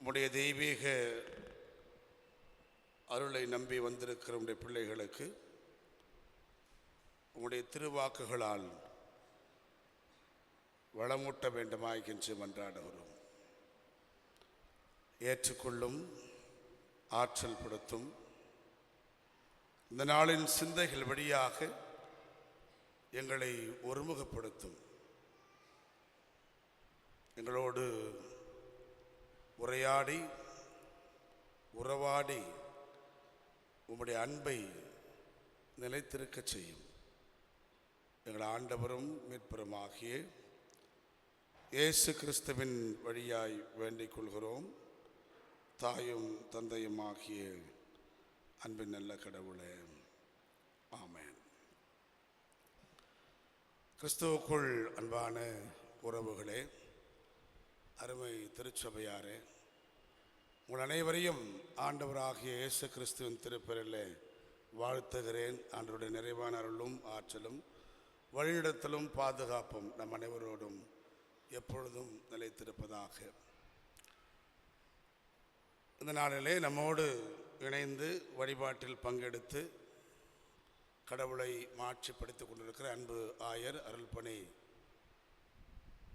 உம்முடைய தெய்வீக அருளை நம்பி வந்திருக்கிற உம்முடைய பிள்ளைகளுக்கு உம்முடைய திருவாக்குகளால் வளமூட்ட வேண்டுமாய் கெஞ்சி மன்றாடுகிறோம். ஏற்றுக்கொள்ளும், ஆற்றல் படுத்தும். இந்த நாளின் சிந்தைகள் வழியாக எங்களை ஒருமுகப்படுத்தும். எங்களோடு உரையாடி உறவாடி உம்முடைய அன்பை நிலைத்திருக்க செய்யும். எங்கள் ஆண்டவரும் மீட்பருமாகிய இயேசு கிறிஸ்துவின் வழியாய் வேண்டிக் கொள்கிறோம். தாயும் தந்தையுமாகிய அன்பின் நல்ல கடவுளே, ஆமென். கிறிஸ்துவுக்குள் அன்பான உறவுகளே, அருமை திருச்சபையாரே, உங்கள் அனைவரையும் ஆண்டவராகிய இயேசு கிறிஸ்துவின் திருப்பெயரிலே வாழ்த்துகிறேன். ஆண்டவருடைய நிறைவான அருளும் ஆற்றலும் வழிநடத்தலும் பாதுகாப்பும் நம் அனைவரோடும் எப்பொழுதும் நிலைத்திருப்பதாக. இந்த நாளிலே நம்மோடு இணைந்து வழிபாட்டில் பங்கெடுத்து கடவுளை மாட்சிப்படுத்திக் கொண்டிருக்கிற அன்பு ஆயர் அருள்பணி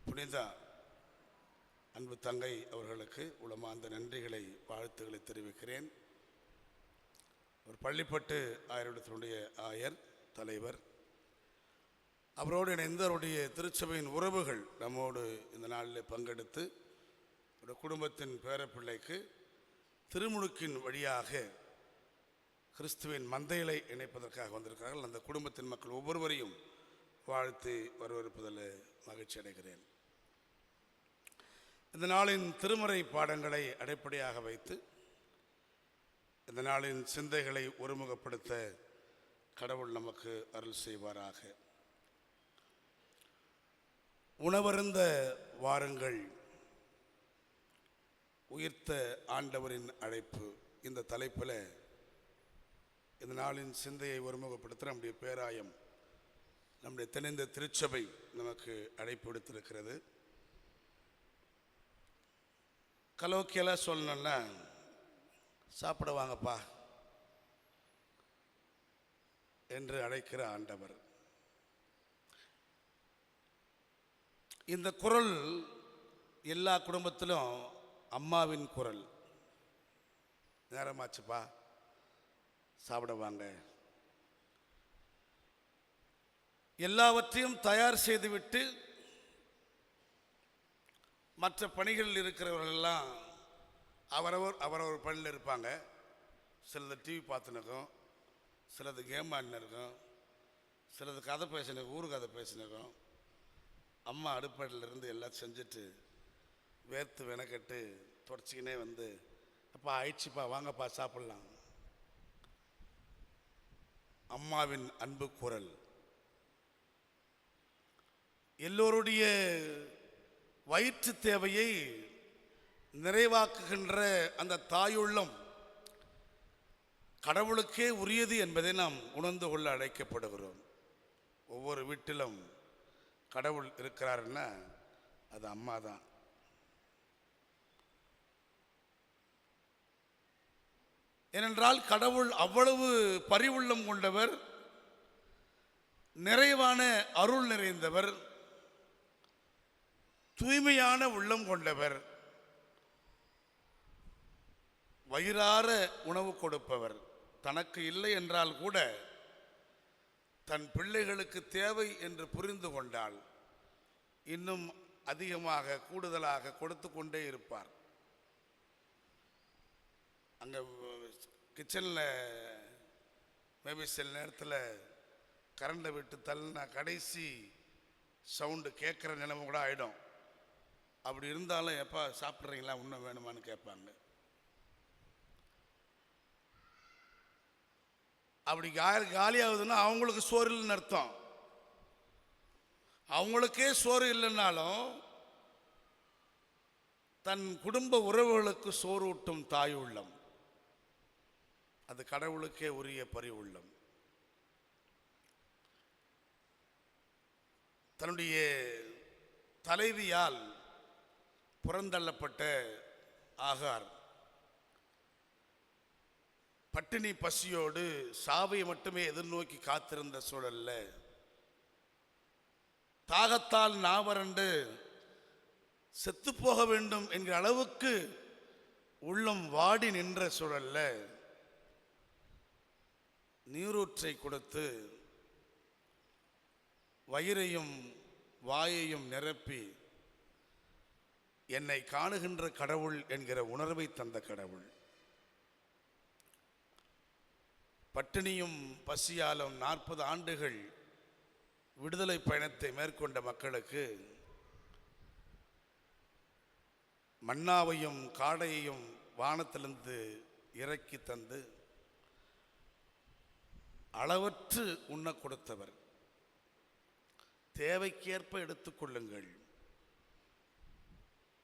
புனிதா அன்பு தங்கை அவர்களுக்கு உளமார்ந்த நன்றிகளை, வாழ்த்துக்களை தெரிவிக்கிறேன். ஒரு பள்ளிப்பட்டு ஆயரிடத்தினுடைய ஆயர் தலைவர், அவரோடு இணைந்து அவருடைய திருச்சபையின் உறவுகள் நம்மோடு இந்த நாளில் பங்கெடுத்து ஒரு குடும்பத்தின் பேரப்பிள்ளைக்கு திருமுழுக்கின் வழியாக கிறிஸ்துவின் மந்தைகளை இணைப்பதற்காக வந்திருக்கிறார்கள். அந்த குடும்பத்தின் மக்கள் ஒவ்வொருவரையும் வாழ்த்து வரவேற்பதில் மகிழ்ச்சி அடைகிறேன். இந்த நாளின் திருமறை பாடங்களை அடிப்படையாக வைத்து இந்த நாளின் சிந்தைகளை ஒருமுகப்படுத்த கடவுள் நமக்கு அருள் செய்வாராக. உணவருந்த வாருங்கள், உயிர்த்த ஆண்டவரின் அழைப்பு. இந்த தலைப்பில் இந்த நாளின் சிந்தையை ஒருமுகப்படுத்த நம்முடைய பேராயம், நம்முடைய தென்னிந்திய திருச்சபை நமக்கு அழைப்பு விடுத்திருக்கிறது. கலோக்கியெல்லாம் சொல்லணும்னா, சாப்பிட வாங்கப்பா என்று அழைக்கிற ஆண்டவர். இந்த குரல் எல்லா குடும்பத்திலும் அம்மாவின் குரல். நேரமாச்சுப்பா, சாப்பிட வாங்க. எல்லாவற்றையும் தயார் செய்துவிட்டு மற்ற பணிகளில் இருக்கிறவர்களெல்லாம் அவரவர் பணியில் இருப்பாங்க. சிலது டிவி பார்த்துனுக்கும், சிலது கேம் ஆடினிருக்கும், சிலது கதை பேசினுக்கும், ஊர் கதை பேசினுக்கும். அம்மா அடுப்படியிலிருந்து எல்லாம் செஞ்சுட்டு வேர்த்து வெனக்கட்டு தொடச்சிக்கினே வந்து, அப்பா ஆயிடுச்சுப்பா வாங்கப்பா சாப்பிட்லாம். அம்மாவின் அன்பு குரல் எல்லோருடைய வயிற்று தேவையை நிறைவாக்குகின்ற அந்த தாயுள்ளம் கடவுளுக்கே உரியது என்பதை நாம் உணர்ந்து கொள்ள அழைக்கப்படுகிறோம். ஒவ்வொரு வீட்டிலும் கடவுள் இருக்கிறாருன்னா அது அம்மா தான். ஏனென்றால் கடவுள் அவ்வளவு பரிவுள்ளம் கொண்டவர், நிறைவான அருள் நிறைந்தவர், தூய்மையான உள்ளம் கொண்டவர், வயிறார உணவு கொடுப்பவர். தனக்கு இல்லை என்றால் கூட தன் பிள்ளைகளுக்கு தேவை என்று புரிந்து கொண்டால் இன்னும் அதிகமாக கூடுதலாக கொடுத்து கொண்டே இருப்பார். அங்கே கிச்சனில் மேபி சில நேரத்தில் கரண்டை விட்டு தள்ளினா கடைசி சவுண்டு கேட்குற நிலைமை கூட ஆகிடும். அப்படி இருந்தாலும் எப்போ சாப்பிட்றீங்களா, இன்னும் வேணுமான்னு கேட்பாங்க. அப்படி காலியாகுதுன்னா அவங்களுக்கு சோறு இல்லைன்னு அர்த்தம். அவங்களுக்கே சோறு இல்லைன்னாலும் தன் குடும்ப உறவுகளுக்கு சோறு ஊட்டும் தாய் உள்ளம், அது கடவுளுக்கே உரிய பரிவுள்ளம். தன்னுடைய தலைவியால் புறந்தள்ளப்பட்ட ஆகார் பட்டினி பசியோடு சாவை மட்டுமே எதிர்நோக்கி காத்திருந்த சூழல்ல தாகத்தால் நாவரண்டு செத்து போக வேண்டும் என்கிற அளவுக்கு உள்ளம் வாடி நின்ற சூழல்ல நீரூற்றை கொடுத்து வயிறையும் வாயையும் நிரப்பி என்னை காணுகின்ற கடவுள் என்கிற உணர்வை தந்த கடவுள். பட்டினியும் பசியாலும் 40 ஆண்டுகள் விடுதலை பயணத்தை மேற்கொண்ட மக்களுக்கு மன்னாவையும் காடையையும் வானத்திலிருந்து இறக்கி தந்து அளவற்று உண்ண கொடுத்தவர். தேவைக்கேற்ப எடுத்துக்கொள்ளுங்கள்.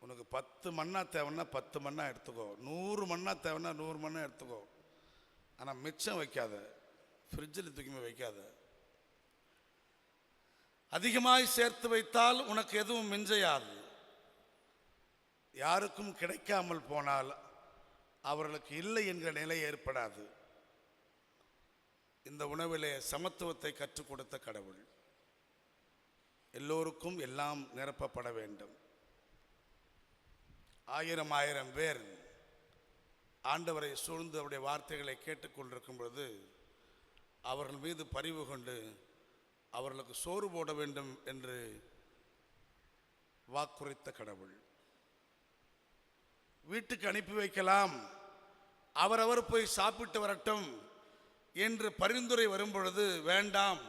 உனக்கு 10 மன்னா தேவைன்னா 10 மன்னா எடுத்துக்கோ, 100 மன்னா தேவைன்னா 100 மன்னா எடுத்துக்கோ. ஆனால் மிச்சம் வைக்காத, ஃப்ரிட்ஜில் தூக்கி வைக்காத. அதிகமாய் சேர்த்து வைத்தால் உனக்கு எதுவும் மிஞ்சையாது. யாருக்கும் கிடைக்காமல் போனால் அவர்களுக்கு இல்லை என்கிற நிலை ஏற்படாது. இந்த உணவிலே சமத்துவத்தை கற்றுக் கொடுத்த கடவுள். எல்லோருக்கும் எல்லாம் நிரப்பப்பட வேண்டும். 1000 பேர் ஆண்டவரை சூழ்ந்து அவருடைய வார்த்தைகளை கேட்டுக்கொண்டிருக்கும் பொழுது அவர்கள் மீது பரிவு கொண்டு அவர்களுக்கு சோறு போட வேண்டும் என்று வாக்குரைத்த கடவுள். வீட்டுக்கு அனுப்பி வைக்கலாம், அவரவர் போய் சாப்பிட்டு வரட்டும் என்று பரிந்துரை வரும்பொழுது வேண்டாம்,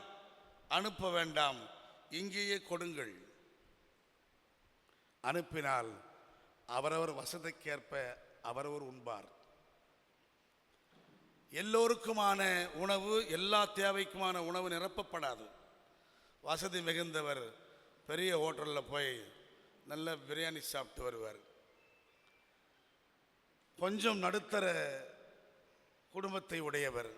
அனுப்ப வேண்டாம், இங்கேயே கொடுங்கள். அனுப்பினால் அவரவர் வசதிக்கேற்ப அவரவர் உண்பார். எல்லோருக்குமான உணவு, எல்லா தேவைக்குமான உணவு நிரப்பப்படாது. வசதி மிகுந்தவர் பெரிய ஹோட்டலில் போய் நல்ல பிரியாணி சாப்பிட்டு வருவார். கொஞ்சம் நடுத்தர குடும்பத்தை உடையவர்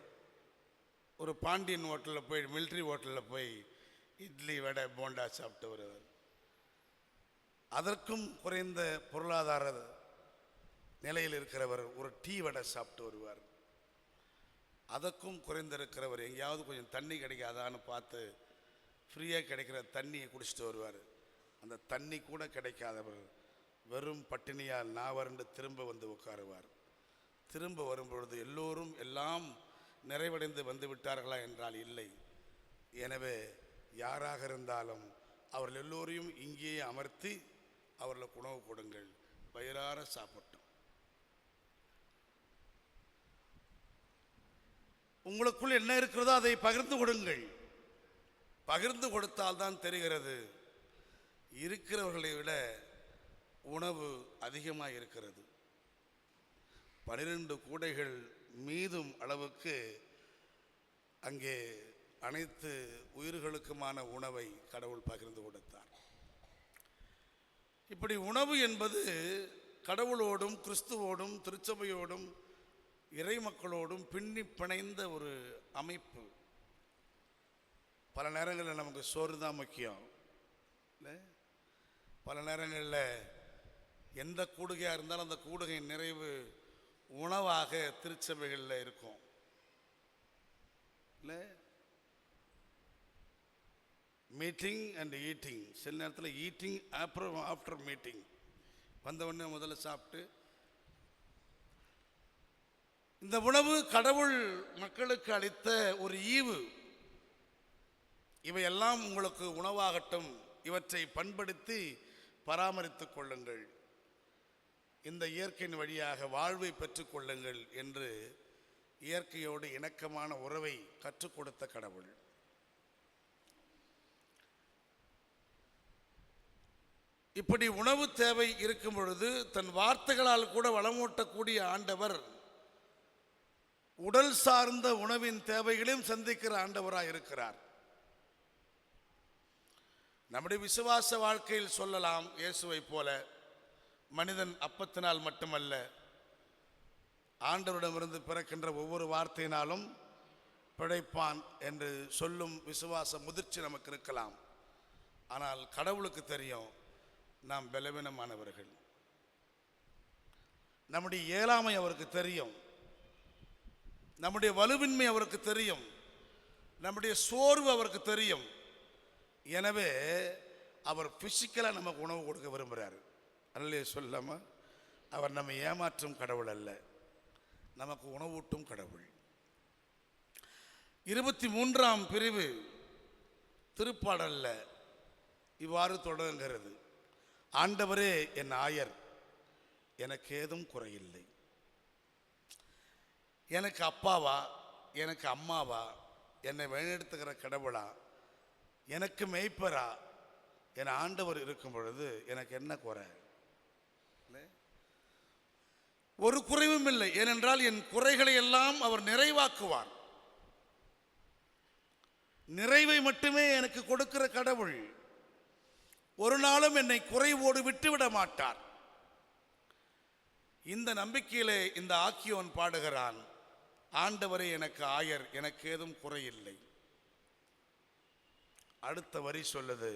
ஒரு பாண்டியன் ஹோட்டலில் போய், மிலிட்ரி ஹோட்டலில் போய் இட்லி வடை போண்டா சாப்பிட்டு வருவார். அதற்கும் குறைந்த பொருளாதார நிலையில் இருக்கிறவர் ஒரு டீ வடை சாப்பிட்டு வருவார். அதற்கும் குறைந்திருக்கிறவர் எங்கேயாவது கொஞ்சம் தண்ணி கிடைக்காதான்னு பார்த்து ஃப்ரீயாக கிடைக்கிற தண்ணியை குடிச்சிட்டு வருவார். அந்த தண்ணி கூட கிடைக்காதவர் வெறும் பட்டினியால் நாவரண்டு திரும்ப வந்து உட்காருவார். திரும்ப வரும்பொழுது எல்லோரும் எல்லாம் நிறைவடைந்து வந்து விட்டார்களா என்றால் இல்லை. எனவே யாராக இருந்தாலும் அவர்கள் எல்லோரையும் இங்கேயே அமர்த்தி அவர்களுக்கு உணவு கொடுங்கள், வயிறார சாப்பிட்டோம். உங்களுக்குள் என்ன இருக்கிறதோ அதை பகிர்ந்து கொடுங்கள். பகிர்ந்து கொடுத்தால்தான் தெரிகிறது இருக்கிறவர்களை விட உணவு அதிகமாக இருக்கிறது. 12 கூடைகள் மீதும் அளவுக்கு அங்கே அனைத்து உயிர்களுக்குமான உணவை கடவுள் பகிர்ந்து கொடுத்தார். இப்படி உணவு என்பது கடவுளோடும் கிறிஸ்துவோடும் திருச்சபையோடும் இறை மக்களோடும் பின்னி பிணைந்த ஒரு அமைப்பு. பல நேரங்களில் நமக்கு சோறு தான் முக்கியம் இல்லை? பல நேரங்களில் எந்த கூடுகையாக இருந்தாலும் அந்த கூடுகையின் நிறைவு உணவாக திருச்சபைகளில் இருக்கும் இல்லை? Meeting and eating. சில நேரத்தில் ஈட்டிங் ஆஃப்டர் மீட்டிங் வந்தவுடனே முதல்ல சாப்பிட்டு. இந்த உணவு கடவுள் மக்களுக்கு அளித்த ஒரு ஈவு. இவையெல்லாம் உங்களுக்கு உணவாகட்டும், இவற்றை பண்படுத்தி பராமரித்துக் கொள்ளுங்கள், இந்த இயற்கையின் வழியாக வாழ்வை பெற்றுக்கொள்ளுங்கள் என்று இயற்கையோடு இணக்கமான உறவை கற்றுக் கொடுத்த கடவுள். இப்படி உணவு தேவை இருக்கும் பொழுது தன் வார்த்தைகளால் கூட வளமூட்டக்கூடிய ஆண்டவர் உடல் சார்ந்த உணவின் தேவைகளையும் சந்திக்கிற ஆண்டவராக இருக்கிறார். நம்முடைய விசுவாச வாழ்க்கையில் சொல்லலாம், இயேசுவை போல மனிதன் அப்பத்தினால் மட்டுமல்ல, ஆண்டவரிடமிருந்து பிறக்கின்ற ஒவ்வொரு வார்த்தையினாலும் பிழைப்பான் என்று சொல்லும் விசுவாச முதிர்ச்சி நமக்கு இருக்கலாம். ஆனால் கடவுளுக்கு தெரியும் நாம் பலவீனமானவர்கள். நம்முடைய இயலாமை அவருக்கு தெரியும், நம்முடைய வலுவின்மை அவருக்கு தெரியும், நம்முடைய சோர்வு அவருக்கு தெரியும். எனவே அவர் பிசிக்கலாக நமக்கு உணவு கொடுக்க விரும்புகிறார். அல்லையே சொல்லாம, அவர் நம்ம ஏமாற்றும் கடவுள் அல்ல, நமக்கு உணவூட்டும் கடவுள். 23ஆம் பிரிவு திருப்பாடல்ல இவ்வாறு தொடங்குகிறது: ஆண்டவரே என் ஆயர், எனக்கு ஏதும் குறையில்லை. எனக்கு அப்பாவா, எனக்கு அம்மாவா, என்னை வழிநடத்துகிற கடவுளா, எனக்கு மெய்ப்பரா என் ஆண்டவர் இருக்கும் பொழுது எனக்கு என்ன குறை? ஒரு குறைவும் இல்லை. ஏனென்றால் என் குறைகளை எல்லாம் அவர் நிறைவாக்குவார். நிறைவை மட்டுமே எனக்கு கொடுக்கிற கடவுள் ஒரு நாளும் என்னை குறைவோடு விட்டுவிட மாட்டார். இந்த நம்பிக்கையிலே இந்த ஆக்கியோன் பாடுகிறான்: ஆண்டவரே எனக்கு ஆயர், எனக்கு ஏதும் குறையில்லை. அடுத்த வரி சொல்லுது: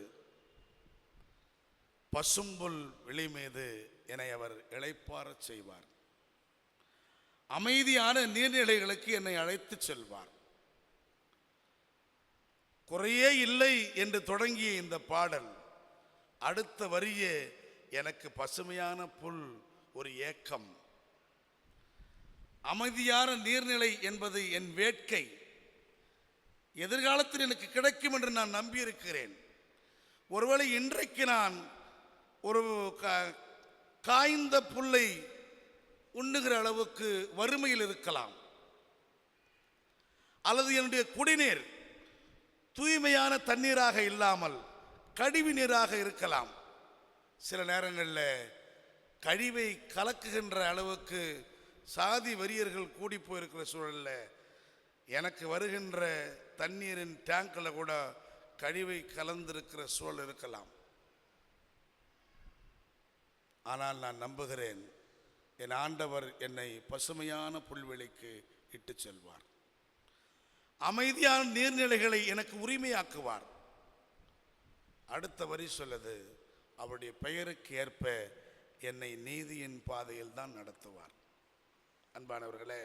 பசும்புல் வெளி மீது என்னை அவர் இளைப்பாறச் செய்வார், அமைதியான நீர்நிலைகளுக்கு என்னை அழைத்து செல்வார். குறையே இல்லை என்று தொடங்கிய இந்த பாடல் அடுத்த வரியே எனக்கு பசுமையான புல், ஒரு ஏக்கம். அமைதியான நீர்நிலை என்பது என் வேட்கை. எதிர்காலத்தில் எனக்கு கிடைக்கும் என்று நான் நம்பியிருக்கிறேன். ஒருவேளை இன்றைக்கு நான் ஒரு காய்ந்த புல்லை உண்ணுகிற அளவுக்கு வறுமையில் இருக்கலாம், அல்லது என்னுடைய குடிநீர் தூய்மையான தண்ணீராக இல்லாமல் கழிவு நீராக இருக்கலாம். சில நேரங்களில் கழிவை கலக்குகின்ற அளவுக்கு சாதி வெறியர்கள் கூடி போயிருக்கிற சூழலில் எனக்கு வருகின்ற தண்ணீரின் டேங்கில் கூட கழிவை கலந்திருக்கிற சூழல் இருக்கலாம். ஆனால் நான் நம்புகிறேன், என் ஆண்டவர் என்னை பசுமையான புல்வெளிக்கு இட்டு செல்வார், அமைதியான நீர்நிலைகளை எனக்கு உரிமையாக்குவார். அடுத்த வரி சொல்லுது: அவருடைய பெயருக்கு ஏற்ப என்னை நீதியின் பாதையில் தான் நடத்துவார். அன்பானவர்களே,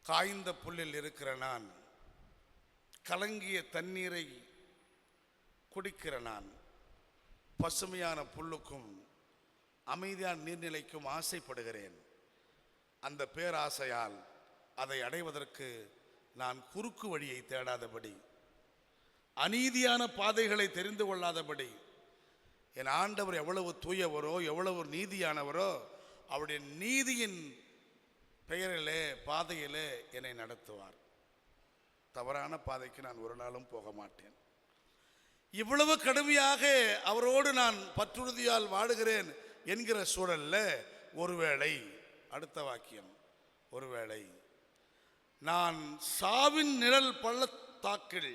காய்ந்த புல்லில் இருக்கிற நான், கலங்கிய தண்ணீரை குடிக்கிற நான், பசுமையான புல்லுக்கும் அமைதியான நீர்நிலைக்கும் ஆசைப்படுகிறேன். அந்த பேராசையால் அதை அடைவதற்கு நான் குறுக்கு வழியை தேடாதபடி, அநீதியான பாதைகளை தெரிந்து கொள்ளாதபடி, என் ஆண்டவர் எவ்வளவு தூயவரோ, எவ்வளவு நீதியானவரோ, அவருடைய நீதியின் பெயரிலே, பாதையிலே என்னை நடத்துவார். தவறான பாதைக்கு நான் ஒரு நாளும் போக மாட்டேன். இவ்வளவு கடுமையாக அவரோடு நான் பற்றுறுதியால் வாடுகிறேன் என்கிற சூழல்ல, ஒருவேளை, அடுத்த வாக்கியம், ஒருவேளை நான் சாவின் நிழல் பள்ளத்தாக்கில்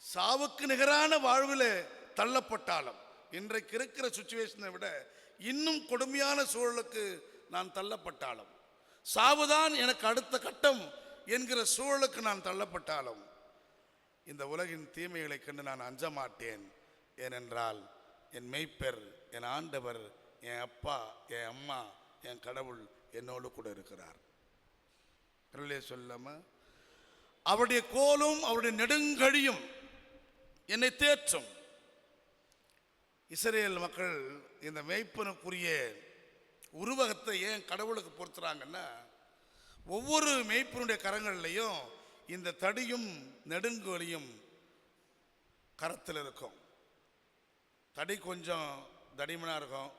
சாவுக்கு நிகரான வாழ்வில் தள்ளப்பட்டாலும், இன்றைக்கு இருக்கிற சுச்சுவேஷனை விட இன்னும் கொடுமையான சூழலுக்கு நான் தள்ளப்பட்டாலும், சாவுதான் எனக்கு அடுத்த கட்டம் என்கிற சூழலுக்கு நான் தள்ளப்பட்டாலும், இந்த உலகின் தீமைகளை கண்டு நான் அஞ்ச மாட்டேன். ஏனென்றால் என் மெய்ப்பர், என் ஆண்டவர், என் அப்பா, என் அம்மா, என் கடவுள் என்னோடு கூட இருக்கிறார். சொல்லாம, அவருடைய கோலும் அவருடைய நெடுங்கழியும் என்னை தேற்றும். இஸ்ரேல் மக்கள் இந்த மெய்ப்பனுக்குரிய உருவகத்தை ஏன் கடவுளுக்கு பொறுத்துறாங்கன்னா, ஒவ்வொரு மெய்ப்பனுடைய கரங்கள்லையும் இந்த தடியும் நெடுங்கோலியும் கரத்தில் இருக்கும். தடி கொஞ்சம் தடிமனாக இருக்கும்.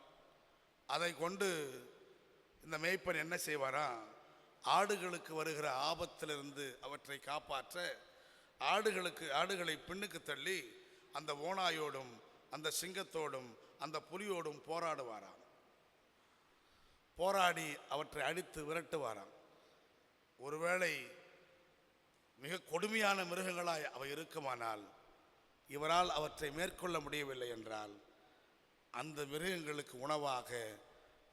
அதை கொண்டு இந்த மெய்ப்பன் என்ன செய்வாராம், ஆடுகளுக்கு வருகிற ஆபத்திலிருந்து அவற்றை காப்பாற்ற ஆடுகளை பின்னுக்கு தள்ளி அந்த ஓநாயோடும் அந்த சிங்கத்தோடும் அந்த புலியோடும் போராடுவாராம். போராடி அவற்றை அடித்து விரட்டுவாராம். ஒருவேளை மிக கொடுமையான மிருகங்களாய் அவை இருக்குமானால், இவரால் அவற்றை மேற்கொள்ள முடியவில்லை என்றால், அந்த மிருகங்களுக்கு உணவாக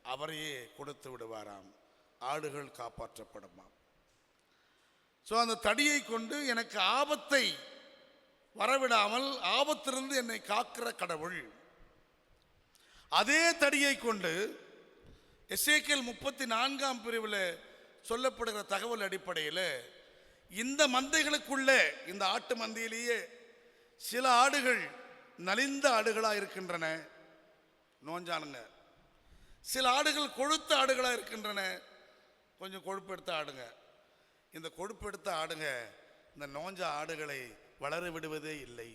அவரையே கொடுத்து விடுவாராம். ஆடுகள் காப்பாற்றப்படுமாம். ஸோ அந்த தடியை கொண்டு எனக்கு ஆபத்தை வரவிடாமல் ஆபத்திலிருந்து என்னை காக்கிற கடவுள். அதே தடியை கொண்டு எசேக்கியேல் 34ஆம் பிரிவில் சொல்லப்படுகிற தகவல் அடிப்படையில் இந்த மந்தைகளுக்குள்ளே, இந்த ஆட்டு மந்தையிலேயே சில ஆடுகள் நலிந்த ஆடுகளாக இருக்கின்றன, நோஞ்சானுங்க. சில ஆடுகள் கொழுத்த ஆடுகளாக இருக்கின்றன, கொஞ்சம் கொழுப்பெடுத்த ஆடுங்க. இந்த கொழுப்பெடுத்த ஆடுங்க இந்த நோஞ்ச ஆடுகளை வளர விடுவதே இல்லை.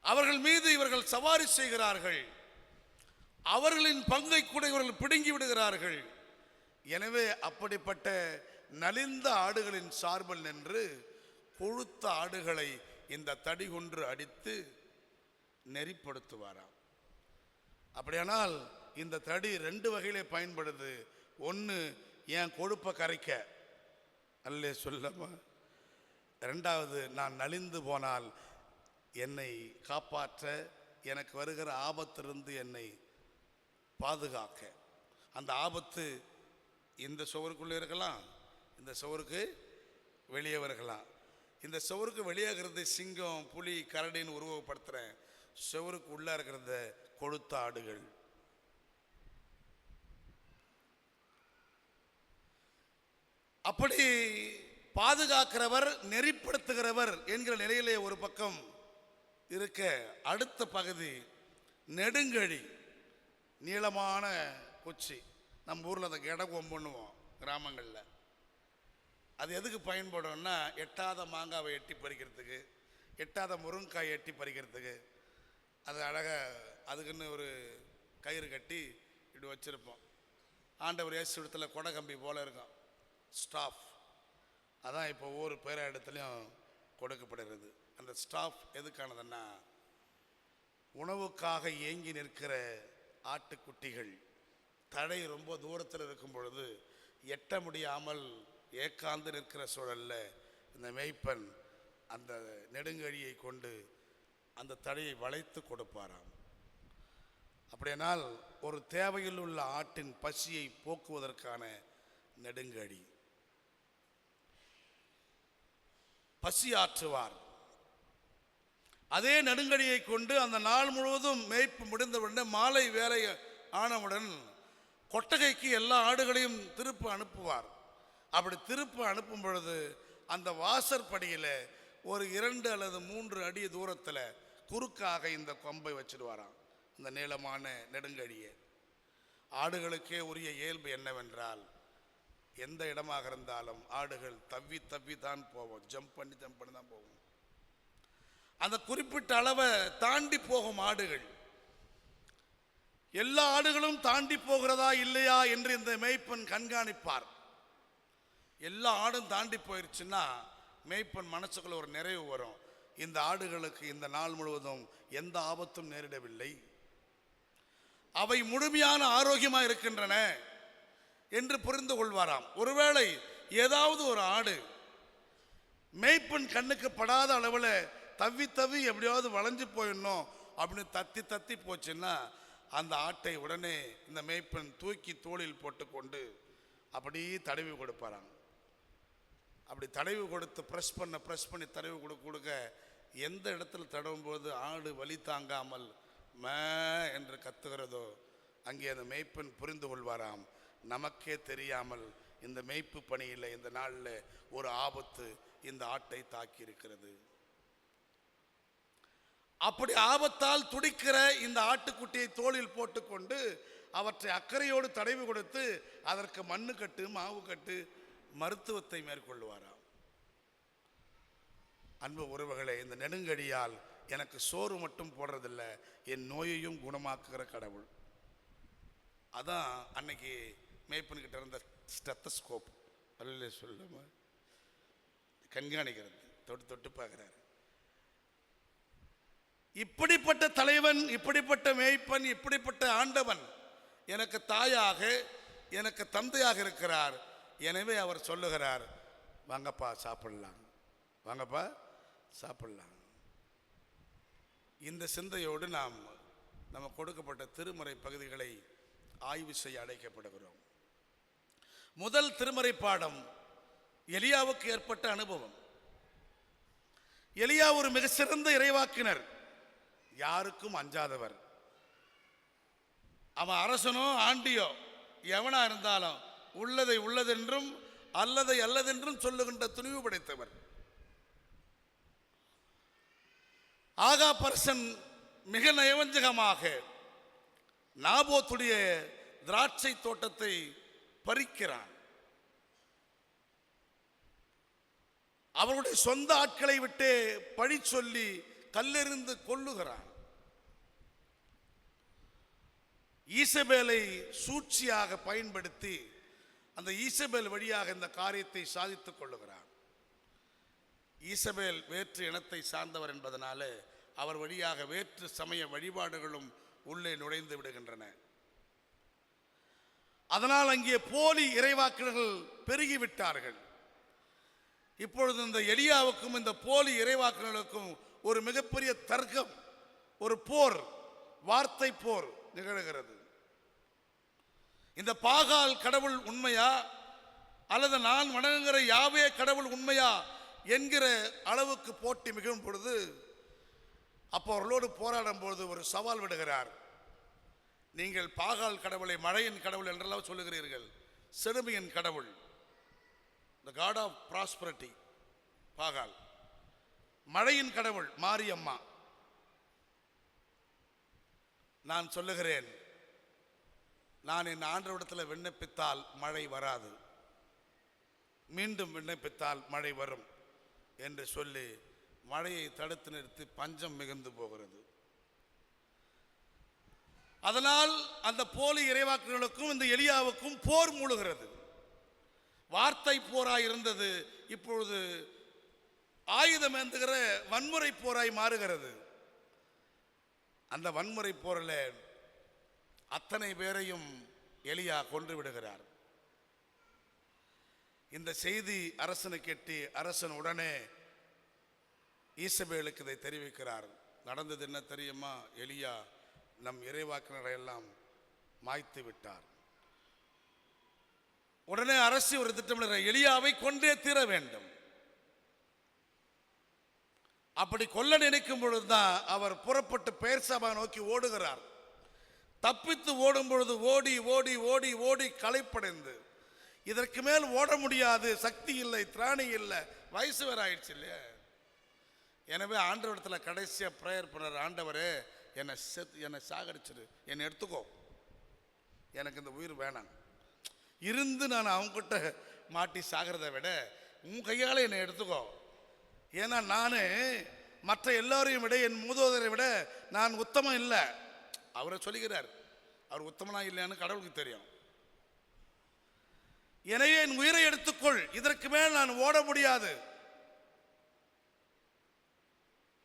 அவர்கள் மீது இவர்கள் சவாரி செய்கிறார்கள், அவர்களின் பங்கை கூட இவர்கள் பிடுங்கி விடுகிறார்கள். எனவே அப்படிப்பட்ட நலிந்த ஆடுகளின் சார்பில் நின்று கொழுத்த ஆடுகளை இந்த தடி கொன்று அடித்து நெறிப்படுத்துவாராம். அப்படியானால் இந்த தடி 2 வகையிலே பயன்படுது. ஒன்று, என் கொழுப்பை கரைக்க, அல்லே சொல்லமா. 2வது, நான் நலிந்து போனால் என்னை காப்பாற்ற, எனக்கு வருகிற ஆபத்திலிருந்து என்னை பாதுகாக்க. அந்த ஆபத்து இந்த சுவருக்குள்ளே இருக்கலாம், இந்த சுவருக்கு வெளியே வரலாம். இந்த சுவருக்கு வெளியாகிறது சிங்கம், புலி, கரடின்னு உருவப்படுத்துகிறேன். சுவருக்கு உள்ளே இருக்கிறத கொழுத்த ஆடுகள். அப்படி பாதுகாக்கிறவர், நெறிப்படுத்துகிறவர் என்கிற நிலையிலே ஒரு பக்கம் இருக்க, அடுத்த பகுதி நெடுங்கழி, நீளமான குச்சி. நம்ம ஊரில் அதை கெடகம் பண்ணுவோம் கிராமங்களில். அது எதுக்கு பயன்படும்னா, எட்டாத மாங்காவை எட்டி பறிக்கிறதுக்கு, எட்டாத முருங்காய் எட்டி பறிக்கிறதுக்கு. அது அழகாக அதுக்குன்னு ஒரு கயிறு கட்டி இப்படி வச்சுருப்போம். ஆண்டவர் இயேசு இடத்துல கொடை கம்பி போல் இருக்கும், ஸ்டாஃப். அதான் இப்போ ஒவ்வொரு பேர இடத்துலையும் கொடுக்கப்படுகிறது. அந்த ஸ்டாஃப் எதுக்கானதுன்னா, உணவுக்காக ஏங்கி நிற்கிற ஆட்டுக்குட்டிகள் தடை ரொம்ப தூரத்தில் இருக்கும் பொழுது எட்ட முடியாமல் ஏக்காந்து நிற்கிற சூழலில் இந்த மேய்ப்பன் அந்த நெடுங்கழியை கொண்டு அந்த தடையை வளைத்து கொடுப்பாராம். அப்படியானால் ஒரு தேவையில் உள்ள ஆட்டின் பசியை போக்குவதற்கான நெடுங்கழி. பசி ஆற்றுவார். அதே நெடுங்கடியை கொண்டு அந்த நாள் முழுவதும் மேய்ப்பு முடிந்தவுடனே மாலை வேலை ஆனவுடன் கொட்டகைக்கு எல்லா ஆடுகளையும் திருப்ப அனுப்புவார். அப்படி திருப்ப அனுப்பும் பொழுது அந்த வாசற்படியில் ஒரு 2 அல்லது 3 அடி தூரத்தில் குறுக்காக இந்த கொம்பை வச்சிடுவாராம், இந்த நீளமான நெடுங்கடியை. ஆடுகளுக்கே உரிய இயல்பு என்னவென்றால், எந்த இடமாக இருந்தாலும் ஆடுகள் தவ்வி தவ்வி தான் போவோம், ஜம்ப் பண்ணி தான் போவோம். அந்த குறிப்பிட்ட அளவை தாண்டி போகும் ஆடுகள். எல்லா ஆடுகளும் தாண்டி போகிறதா இல்லையா என்று இந்த மேய்ப்பன் கண்காணிப்பார். எல்லா ஆடும் தாண்டி போயிருச்சுன்னா மேய்ப்பன் மனசுக்குள்ள ஒரு நிறைவு வரும், இந்த ஆடுகளுக்கு இந்த நாள் முழுவதும் எந்த ஆபத்தும் நேரிடவில்லை, அவை முழுமையான ஆரோக்கியமாக இருக்கின்றன என்று புரிந்து கொள்வாராம். ஒருவேளை ஏதாவது ஒரு ஆடு மேய்ப்பன் கண்ணுக்கு படாத அளவில் தவ்வி தவ்வி எப்படியாவது வளைஞ்சு போயிடணும் அப்படின்னு தத்தி தத்தி போச்சுன்னா அந்த ஆட்டை உடனே இந்த மேய்ப்பன் தூக்கி தோளில் போட்டுக்கொண்டு அப்படி தடவி கொடுப்பாராம். அப்படி தடவி கொடுத்து ப்ரெஸ் பண்ணி தடவி கொடுக்க எந்த இடத்துல தடவும் போது ஆடு வலி தாங்காமல் மே என்று கத்துகிறதோ அங்கே அந்த மேய்ப்பன் புரிந்து கொள்வாராம், நமக்கே தெரியாமல் இந்த மேய்ப்பு பணியில் இந்த நாளில் ஒரு ஆபத்து இந்த ஆட்டை தாக்கி இருக்கிறது. அப்படி ஆபத்தால் துடிக்கிற இந்த ஆட்டுக்குட்டியை தோளில் போட்டுக்கொண்டு அவற்றை அக்கறையோடு தடவி கொடுத்து அதற்கு மண்ணு கட்டு, மாவு கட்டு, மருத்துவத்தை மேற்கொள்வாராம். அன்பு உறவுகளே, இந்த நெடுங்கடியால் எனக்கு சோறு மட்டும் போடுறதில்லை, என் நோயையும் குணமாக்குகிற கடவுள். அதான் அன்னைக்கு மேய்ப்பன்கிட்ட இருந்த ஸ்டெத்தஸ்கோப், அல்ல சொல்லுமா, கண்காணிக்கிறது, தொட்டு தொட்டு பார்க்கிறார். இப்படிப்பட்ட தலைவன், இப்படிப்பட்ட மேய்ப்பன், இப்படிப்பட்ட ஆண்டவன் எனக்கு தாயாக, எனக்கு தந்தையாக இருக்கிறார். எனவே அவர் சொல்லுகிறார், வாங்கப்பா சாப்பிடலாம், வாங்கப்பா சாப்பிடலாம். இந்த சிந்தையோடு நாம் நம்ம கொடுக்கப்பட்ட திருமறை பகுதிகளை ஆய்வு செய்ய அழைக்கப்படுகிறோம். முதல் திருமறை பாடம் எலியாவுக்கு ஏற்பட்ட அனுபவம். எலியா ஒரு மிக சிறந்த இறைவாக்கினர், யாருக்கும் அஞ்சாதவர். அவன் அரசனோ ஆண்டியோ எவனா இருந்தாலும் உள்ளதை உள்ளதென்றும் அல்லதை அல்லதென்றும் சொல்லுகின்ற துணிவு படைத்தவர். ஆகாபரசன் மிக நயவஞ்சகமாக நாபோத்துடைய திராட்சை தோட்டத்தை பறிக்கிறான். அவருடைய சொந்த ஆட்களை விட்டு பழி சொல்லி கல்லெறிந்து கொல்லுகிறான். ஈசபேலை சூழ்ச்சியாக பயன்படுத்தி அந்த ஈசபேல் வழியாக இந்த காரியத்தை சாதித்துக் கொள்ளுகிறான். ஈசபேல் வேற்று இனத்தை சார்ந்தவர் என்பதனால அவர் வழியாக வேற்று சமய வழிபாடுகளும் உள்ளே நுழைந்து விடுகின்றன. அதனால் அங்கே போலி இறைவாக்கினர்கள் பெருகிவிட்டார்கள். இப்பொழுது இந்த எலியாவுக்கும் இந்த போலி இறைவாக்கினர்களுக்கும் ஒரு மிகப்பெரிய தர்க்கம், ஒரு போர், வார்த்தை போர் நிகழ்கிறது. இந்த பாகால் கடவுள் உண்மையா அல்லது நான் வணங்குகிற யாவே கடவுள் உண்மையா என்கிற அளவுக்கு போட்டி மிகும் பொழுது அப்போ அவர்களோடு போராடும் பொழுது ஒரு சவால் விடுகிறார். நீங்கள் பாகால் கடவுளை மழையின் கடவுள் என்றெல்லாம் சொல்லுகிறீர்கள், செழுமையின் கடவுள், the god of prosperity பாகால், மழையின் கடவுள் மாரியம்மா. நான் சொல்லுகிறேன், நான் என் ஆண்டவரிடத்தில் விண்ணப்பித்தால் மழை வராது, மீண்டும் விண்ணப்பித்தால் மழை வரும் என்று சொல்லி மழையை தடுத்து நிறுத்தி பஞ்சம் மிகுந்து போகிறது. அதனால் அந்த போலி இறைவாக்குகளுக்கும் இந்த எலியாவுக்கும் போர் மூழுகிறது. வார்த்தை போராய் இருந்தது இப்பொழுது ஆயுதம் ஏந்துகிற வன்முறை போராய் மாறுகிறது. அந்த வன்முறை போரில் அத்தனை பேரையும் எலியா கொன்று விடுகிறார். இந்த செய்தி அரசனுக்கு எட்டி அரசன் உடனே ஈசபேலுக்கு இதை தெரிவிக்கிறார். நடந்தது என்ன தெரியுமா? எலியா நம் இறைவாக்கினரை எல்லாம் மாய்த்து விட்டார். உடனே அரசு ஒரு திட்டமிடுற, எலியாவை கொண்டே தீர வேண்டும். அப்படி கொல்ல நினைக்கும் பொழுதுதான் அவர் புறப்பட்டு பெயர்சபா நோக்கி ஓடுகிறார். தப்பித்து ஓடும் பொழுது ஓடி ஓடி ஓடி ஓடி களைப்படைந்து, இதற்கு மேல் ஓட முடியாது, சக்தி இல்லை, திராணி இல்லை, வயசு வேற ஆயிடுச்சு இல்லையா. எனவே ஆண்டவரிடத்தில் கடைசியா பிரேயர் பண்ணார், ஆண்டவரே என்னை சாகடிச்சிரு, என்னை எடுத்துக்கோ, எனக்கு இந்த உயிர் வேணாம். இருந்து நான் அவங்ககிட்ட மாட்டி சாகிறத விட உன் கையால் என்னை எடுத்துக்கோ. ஏன்னா நான் மற்ற எல்லோரையும் விட, என் மூதோதரை விட நான் உத்தமம் இல்லை. அவரை சொல்லுகிறார், அவர் உத்தமனா இல்லையான்னு கடவுளுக்கு தெரியும். எனவே என் உயிரை எடுத்துக்கொள், இதற்கு மேல் நான் ஓட முடியாது.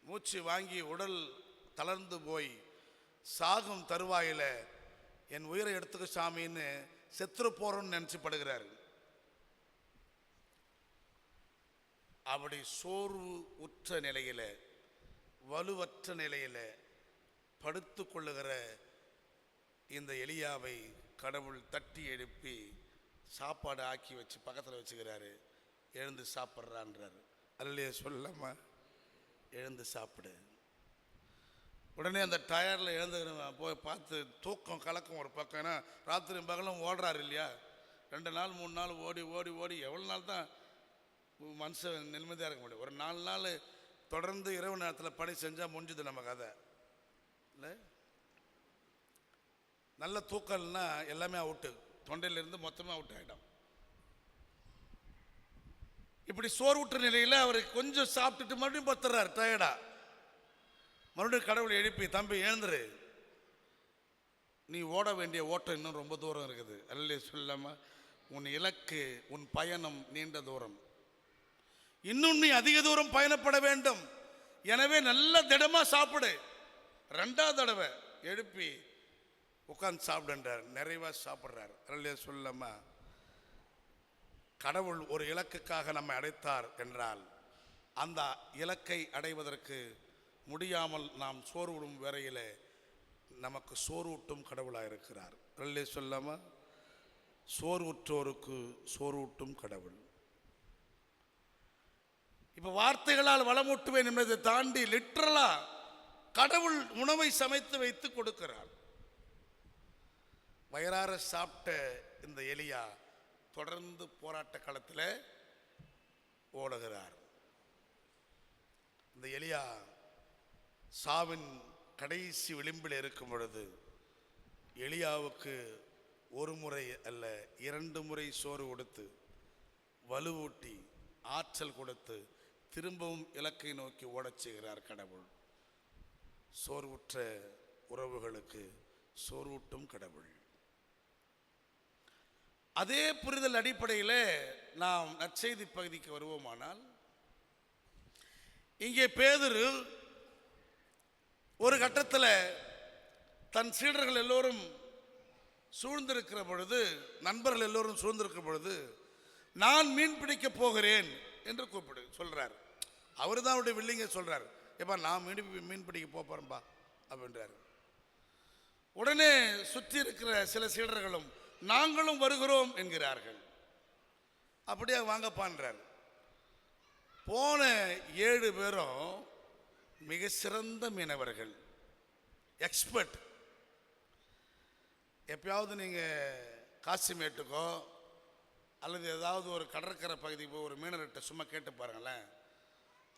மூச்சு வாங்கி உடல் தளர்ந்து போய் சாகும் தருவாயில என் உயிரை எடுத்துக்க சாமின்னு செத்துரு போறோம்னு நினைச்சு படுகிறார். அப்படி சோர்வு உற்ற நிலையில, வலுவற்ற நிலையில படுத்து கொள்ளுகிற இந்த எலியாவை கடவுள் தட்டி எழுப்பி சாப்பாடு ஆக்கி வச்சு பக்கத்தில் வச்சுக்கிறாரு. எழுந்து சாப்பிட்றான்றாரு. அல்லையே சொல்லாம எழுந்து சாப்பிடு. உடனே அந்த டயரில் எழுந்து போய் பார்த்து தூக்கம் கலக்கம் ஒரு பக்கம். ஏன்னா ராத்திரி பகலும் ஓடுறாரு இல்லையா. 2 நாள் 3 நாள் ஓடி ஓடி ஓடி எவ்வளோ நாள் தான் மனுஷன் நிம்மதியாக இருக்க முடியும். ஒரு 4 நாள் தொடர்ந்து இரவு நேரத்தில் பணி செஞ்சால் முடிஞ்சுது நம்ம கதை இல்லை. நல்ல தூக்கம்னா எல்லாமே அவுட்டு, தொண்டையிலிருந்து மொத்தமாக அவுட் ஆகிடும். இப்படி சோர்வுற்ற நிலையில் அவர் கொஞ்சம் சாப்பிட்டுட்டு மறுபடியும் பத்துறாரு டயர்டா. மறுபடியும் கடவுளை எழுப்பி, தம்பி எழுந்துரு, நீ ஓட வேண்டிய ஓட்டம் இன்னும் ரொம்ப தூரம் இருக்குது. அல்ல சொல்லாம, உன் இலக்கு, உன் பயணம் நீண்ட தூரம், இன்னும் நீ அதிக தூரம் பயணப்பட வேண்டும். எனவே நல்ல திடமா சாப்பிடு. 2வது தடவை எழுப்பி உட்கார்ந்து சாப்பிடுன்றார். நிறைவா சாப்பிட்றார். அல்ல சொல்லாம, கடவுள் ஒரு இலக்குக்காக நம்மை அடைத்தார் என்றால் அந்த இலக்கை அடைவதற்கு முடியாமல் நாம் சோர்வுடும் வரையிலே நமக்கு சோர்வூட்டும் கடவுளாக இருக்கிறார். அல்லே சொல்லாம, சோர்வுற்றோருக்கு சோர்வூட்டும் கடவுள். இப்ப வார்த்தைகளால் வளமூட்டுவேன் என்பதை தாண்டி லிட்டரலா கடவுள் உணவை சமைத்து வைத்து கொடுக்கிறார். வயிறார சாப்பிட்ட இந்த எலியா தொடர்ந்து போராட்ட களத்தில் ஓடுகிறார். இந்த எலியா சாவின் கடைசி விளிம்பில் இருக்கும் பொழுது எலியாவுக்கு ஒரு முறை அல்ல 2 முறை சோறு கொடுத்து வலுவூட்டி ஆற்றல் கொடுத்து திரும்பவும் இலக்கை நோக்கி ஓடச் செய்கிறார் கடவுள். சோர்வுற்ற உறவுகளுக்கு சோர்வூட்டும் கடவுள். அதே புரிதல் அடிப்படையில் நாம் நற்செய்தி பகுதிக்கு வருவோமானால், இங்கே பேதுரு ஒரு கட்டத்தில் தன் சீடர்கள் எல்லோரும் சூழ்ந்திருக்கிற பொழுது, நண்பர்கள் எல்லோரும் சூழ்ந்திருக்கிற பொழுது, நான் மீன் பிடிக்க போகிறேன் என்று சொல்றார். அவரு தான் அவருடைய வில்லிங்க சொல்றார், ஏப்பா நான் மீன் பிடிக்க போறேன்பா அப்படின்றார். உடனே சுற்றி இருக்கிற சில சீடர்களும் நாங்களும் வருகிறோம் என்கிறார்கள். அப்படியே வாங்கப்பான்றார். போன 7 பேரும் மிக சிறந்த மீனவர்கள், எக்ஸ்பர்ட். எப்பயாவது நீங்கள் காசிமேட்டுக்கோ அல்லது ஏதாவது ஒரு கடற்கரை பகுதிக்கு போய் ஒரு மீனவர்கிட்ட சும்மா கேட்டு பாருங்களேன்.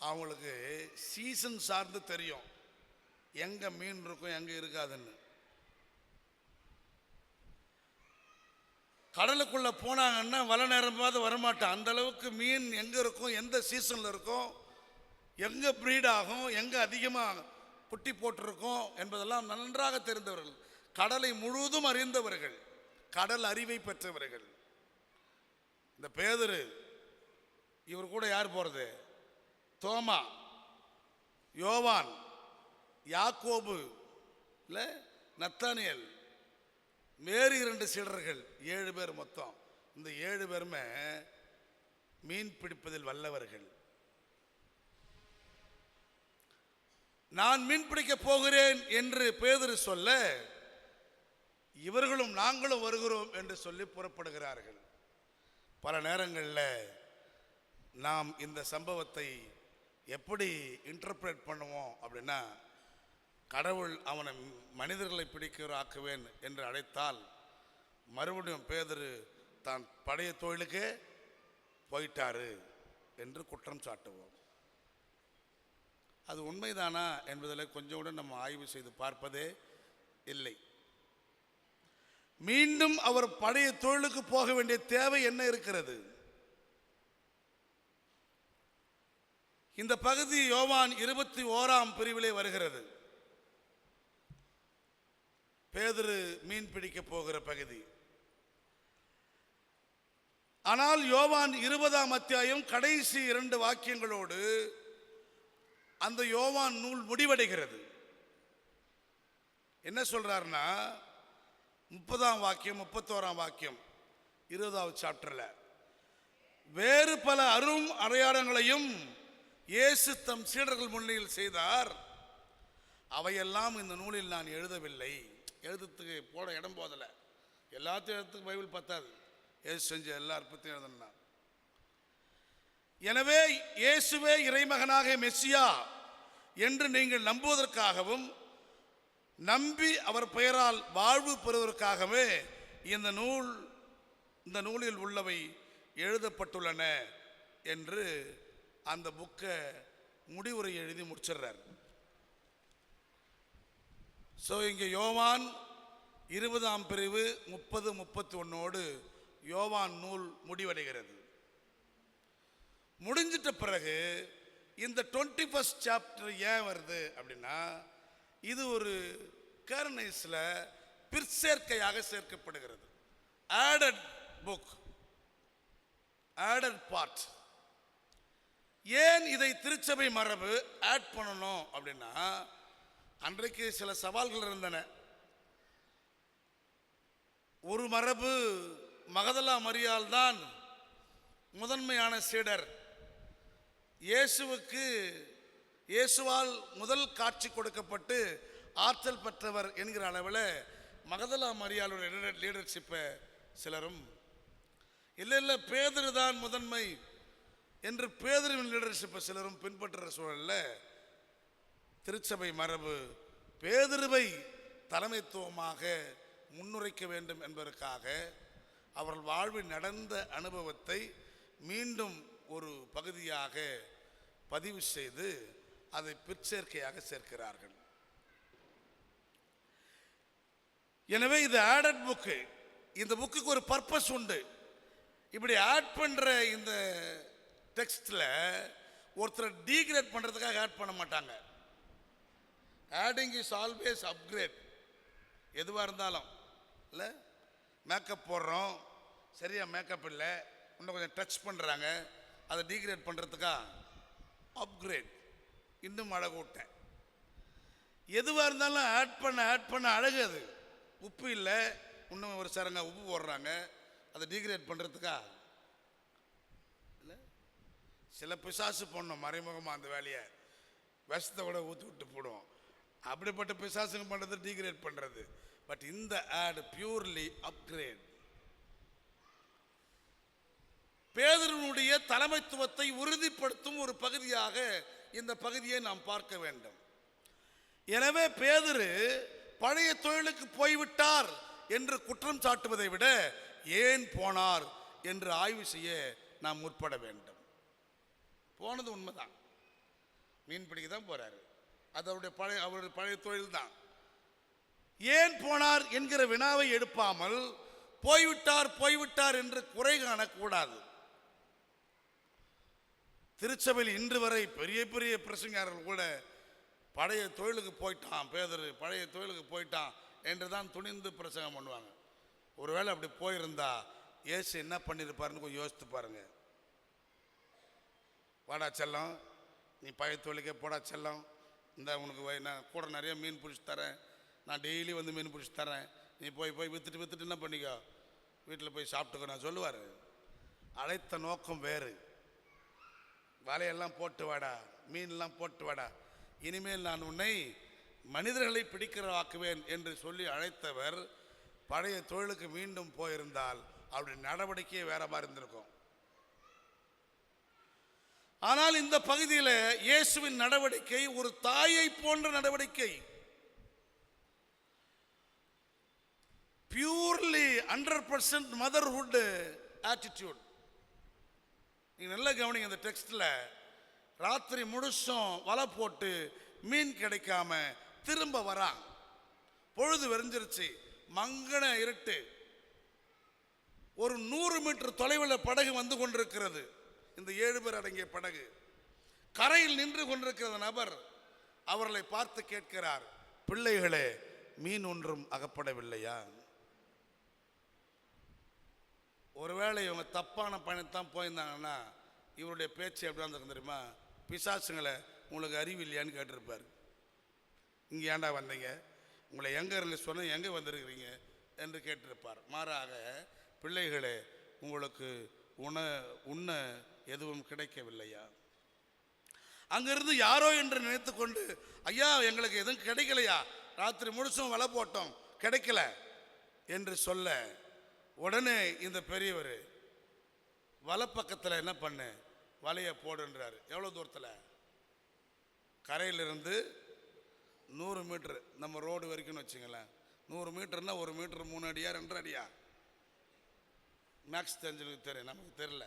அவங்களுக்கு சீசன் சார்ந்து தெரியும் எங்கே மீன் இருக்கும் எங்கே இருக்காதுன்னு. கடலுக்குள்ளே போனாங்கன்னா வலை நேரமாவது வரமாட்டான். அந்த அளவுக்கு மீன் எங்கே இருக்கும், எந்த சீசனில் இருக்கும், எங்கே ப்ரீட் ஆகும், எங்கே அதிகமாக குட்டி போட்டிருக்கும் என்பதெல்லாம் நன்றாக தெரிந்தவர்கள், கடலை முழுவதும் அறிந்தவர்கள், கடல் அறிவை பெற்றவர்கள். இந்த பேதுரு இவர் கூட யார் போகிறது? தோமா, யோவான், யாக்கோபு, இல்லை நத்தானியல், வேறு 2 சீடர்கள், 7 பேர் மொத்தம். இந்த 7 பேருமே மீன் பிடிப்பதில் வல்லவர்கள். நான் மீன் பிடிக்க போகிறேன் என்று பேதுரு சொல்ல, இவர்களும் நாங்களும் வருகிறோம் என்று சொல்லி புறப்படுகிறார்கள். பல நேரங்களில் நாம் இந்த சம்பவத்தை எப்படி இன்டர்பிரேட் பண்ணுவோம் அப்படின்னா, கடவுள் அவனை மனிதர்களை பிடிக்கிற ஆக்குவேன் என்று அழைத்தால் மறுபடியும் பேதுரு தான் பழைய தொழிலுக்கே போயிட்டாரு என்று குற்றம் சாட்டுவோம். அது உண்மைதானா என்பதில் கொஞ்சம் கூட நம்ம ஆய்வு செய்து பார்ப்பதே இல்லை. மீண்டும் அவர் பழைய தொழிலுக்கு போக வேண்டிய தேவை என்ன இருக்கிறது? இந்த பகுதி யோவான் 21ஆம் பிரிவிலே வருகிறது. பேதுரு மீன் பிடிக்க போகிற பகுதி. ஆனால் யோவான் 20ஆம் அத்தியாயம் கடைசி 2 வாக்கியங்களோடு அந்த யோவான் நூல் முடிவடைகிறது. என்ன சொல்றாருன்னா, 30ஆம் வாக்கியம் 31ஆம் வாக்கியம் 20வது சாப்டர்ல, வேறு பல அரும் அடையாளங்களையும் இயேசு தம் சீடர்கள் முன்னிலையில் செய்தார், அவையெல்லாம் இந்த நூலில் நான் எழுதவில்லை. எழுதுறதுக்கு போட இடம் போதலை, எல்லாத்தையும் எழுதுறதுக்கு பைபிள் பத்தாது. இயேசு செஞ்ச எல்லா அற்புதத்தையும் எழுதணும்னா. எனவே இயேசுவே இறைமகனாக மெசியா என்று நீங்கள் நம்புவதற்காகவும் நம்பி அவர் பெயரால் வாழ்வு பெறுவதற்காகவே இந்த நூலில் உள்ளவை எழுதப்பட்டுள்ளன என்று அந்த புக்கை முடிவுரை எழுதி முடிச்சிடுறார். ஸோ இங்கே யோவான் 20ஆம் பிரிவு 30-31 யோவான் நூல் முடிவடைகிறது. முடிஞ்சிட்ட பிறகு இந்த 21st சாப்டர் ஏன் வருது அப்படின்னா, இது ஒரு கேர்னைஸில் பிற்சேர்க்கையாக சேர்க்கப்படுகிறது. Added book, added part. ஏன் இதை திருச்சபை மரபு ஆட் பண்ணணும் அப்படின்னா, அன்றைக்கு சில சவால்கள் இருந்தன. ஒரு மரபு மகதலா மரியாள் தான் முதன்மையான சீடர். இயேசுவால் முதல் காட்சி கொடுக்கப்பட்டு ஆற்றல் பெற்றவர் என்கிற அளவில் மகதலா மரியாளுடைய லீடர்ஷிப்பை சிலரும், இல்லை பேதுரு தான் முதன்மை என்று பேதுருவின் லீடர்ஷிப்பை சிலரும் பின்பற்றுற சூழலில் திருச்சபை மரபு பேதுருவை தலைமைத்துவமாக முன்னுரைக்க வேண்டும் என்பதற்காக அவர்கள் வாழ்வில் நடந்த அனுபவத்தை மீண்டும் ஒரு பகுதியாக பதிவு செய்து அதை பிற்சேர்க்கையாக சேர்க்கிறார்கள். எனவே இது ஆடட் புக்கு. இந்த புக்குக்கு ஒரு பர்பஸ் உண்டு. இப்படி ஆட் பண்ற இந்த டெக்ஸ்ட்ல ஒருத்தர் டீக்ரேட் பண்றதுக்காக ஆட் பண்ண மாட்டாங்க. Adding is always upgrade. எதுவாக இருந்தாலும் இல்லை, மேக்கப் போடுறோம், சரியா மேக்கப் இல்லை, இன்னும் கொஞ்சம் டச் பண்ணுறாங்க, அதை டீக்ரேட் பண்ணுறதுக்கா அப்கிரேட், இன்னும் அழகூட்டேன். எதுவாக இருந்தாலும் ஆட் பண்ண அழகு. அது உப்பு இல்லை, இன்னும் ஒரு சரங்க உப்பு போடுறாங்க, அதை டீக்ரேட் பண்ணுறதுக்கா இல்லை. சில பிசாசு போடணும் மறைமுகமாக அந்த வேலையை, விஷத்தை கூட ஊற்றி விட்டு போடுவோம். அப்படிப்பட்ட பிசாசுங்க பண்ணுறது டீக்ரேட் பண்ணுறது. பட் இந்த ஆட் பியூர்லி அப்கிரேட். பேதுருவினுடைய தலைமைத்துவத்தை உறுதிப்படுத்தும் ஒரு பகுதியாக இந்த பகுதியை நாம் பார்க்க வேண்டும். எனவே பேதுரு பழைய தொழிலுக்கு போய்விட்டார் என்று குற்றம் சாட்டுவதை விட ஏன் போனார் என்று ஆய்வு செய்ய நாம் முற்பட வேண்டும். போனது உண்மைதான், மீன் பிடிக்க தான் போறாரு, அது அவருடைய பழைய தொழில் தான். ஏன் போனார் என்கிற வினாவை எடுப்பாமல் போய்விட்டார் என்று குறை காணக்கூடாது. திருச்சபையில் இன்று வரை பெரிய பெரிய பிரசங்கர்கள் கூட பழைய தொழிலுக்கு போயிட்டான் பேதுரு, பழைய தொழிலுக்கு போயிட்டான் என்று தான் துணிந்து பிரசங்கம் பண்ணுவாங்க. ஒருவேளை அப்படி போயிருந்தா இயேசு என்ன பண்ணியிருப்பாருன்னு கொஞ்சம் யோசித்து பாருங்க. வாடா செல்லம், நீ பழைய தொழிலுக்கே போடா செல்லம், இந்த உனக்கு நான் கூட நிறைய மீன் பிடிச்சி தரேன், நான் டெய்லி வந்து மீன் பிடிச்சி தரேன், நீ போய் விற்றுட்டு என்ன பண்ணிக்கோ, வீட்டில் போய் சாப்பிட்டுக்கோ நான் சொல்லுவார். அழைத்த நோக்கம் வேறு. வலையெல்லாம் போட்டு வாடா, மீன்லாம் போட்டு வாடா, இனிமேல் நான் உன்னை மனிதர்களை பிடிக்கிறவாக்குவேன் என்று சொல்லி அழைத்தவர் பழைய தொழிலுக்கு மீண்டும் போயிருந்தால் அவருடைய நடவடிக்கையே வேற மாதிரி இருந்திருக்கும். ஆனால் இந்த பகுதியில் இயேசுவின் நடவடிக்கை ஒரு தாயை போன்ற நடவடிக்கை. Purely 100% motherhood attitude. நீங்க நல்லா கவனிங்க. இந்த டெக்ஸ்ட்ல ராத்திரி முழுசும் வலை போட்டு மீன் கிடைக்காம திரும்ப வரான். பொழுது வெறிஞ்சிருச்சு, மங்கன இருட்டு. ஒரு 100 மீட்டர் தொலைவில் படகு வந்து கொண்டிருக்கிறது. இந்த 7 பேர் அடங்கிய படகு கரையில் நின்று கொண்டிருக்கிற நபர் அவர்களை பார்த்து கேட்கிறார், பிள்ளைகளே மீன் ஒன்றும் அகப்படவில்லையா? ஒருவேளை இவங்க தப்பான பயணத்தான் போயிருந்தாங்கன்னா இவருடைய பேச்சு எப்படி இருந்திருக்கும் தெரியுமா? பிசாசுங்களை உங்களுக்கு அறிவு இல்லையான்னு கேட்டிருப்பார். இங்கே ஏண்டா வந்தீங்க, உங்களை எங்கே இருந்து சொன்ன, எங்கே வந்திருக்கிறீங்க என்று கேட்டிருப்பார். மாறாக, பிள்ளைகளே உங்களுக்கு உண்ண எதுவும் கிடைக்கவில்லையா? அங்கிருந்து யாரோ என்று நினைத்து கொண்டு, ஐயா எங்களுக்கு எதுவும் கிடைக்கலையா, ராத்திரி முழுசும் வலை போட்டோம் கிடைக்கல என்று சொல்ல, உடனே இந்த பெரியவர் வலை பக்கத்தில் என்ன பண்ணு, வலையை போடுன்றாரு. எவ்வளோ தூரத்தில்? கரையிலிருந்து 100 மீட்டர் நம்ம ரோடு வரைக்கும்னு வச்சுங்களேன். 100 மீட்டர்னா 1 மீட்டர் 3 அடியா 2 அடியா? மேக்ஸ் தெரிஞ்சவங்களுக்கு தெரியும், நமக்கு தெரியல.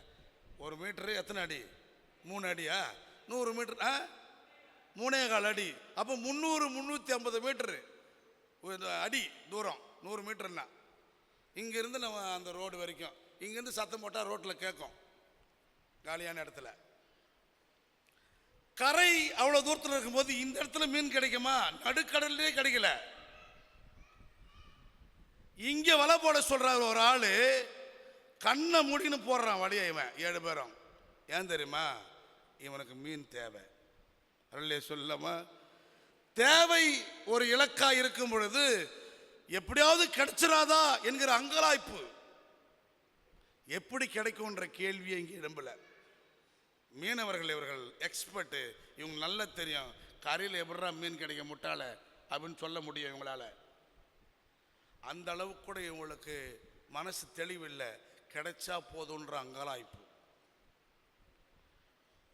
1 மீட்டரு எத்தனை அடி? 3 அடியா? 100 மீட்டர் 3.25 அடி. அப்போ 350 மீட்டரு அடி தூரம் 100 மீட்டர்னா. இங்கேருந்து நம்ம அந்த ரோடு வரைக்கும், இங்கேருந்து சத்தம் போட்டால் ரோட்டில் கேட்கும், காலியான இடத்துல. கரை அவ்வளோ தூரத்தில் இருக்கும்போது இந்த இடத்துல மீன் கிடைக்குமா? நடுக்கடல்லே கிடைக்கல. இங்கே வலை போட சொல்றாரு ஒரு ஆளு, கண்ணை மூடின்னு போடுறான் வழியை. இவன் 7 பேரும் ஏன் தெரியுமா? இவனுக்கு மீன் தேவை. அருளே சொல்லாமா? தேவை ஒரு இலக்கா இருக்கும் பொழுது எப்படியாவது கிடைச்சிடாதா என்கிற அங்கலாய்ப்பு. எப்படி கிடைக்கும்ன்ற கேள்வியை இங்கே எழும்பல. மீனவர்கள் இவர்கள் எக்ஸ்பர்ட்டு, இவங்க நல்லா தெரியும் கரையில் எப்படா மீன் கிடைக்க முட்டாள அப்படின்னு சொல்ல முடியும் இவங்களால. அந்த அளவுக்கு கூட இவங்களுக்கு மனசு தெளிவில்லை, கிடைச்சா போதுன்ற அங்கலாய்ப்பு.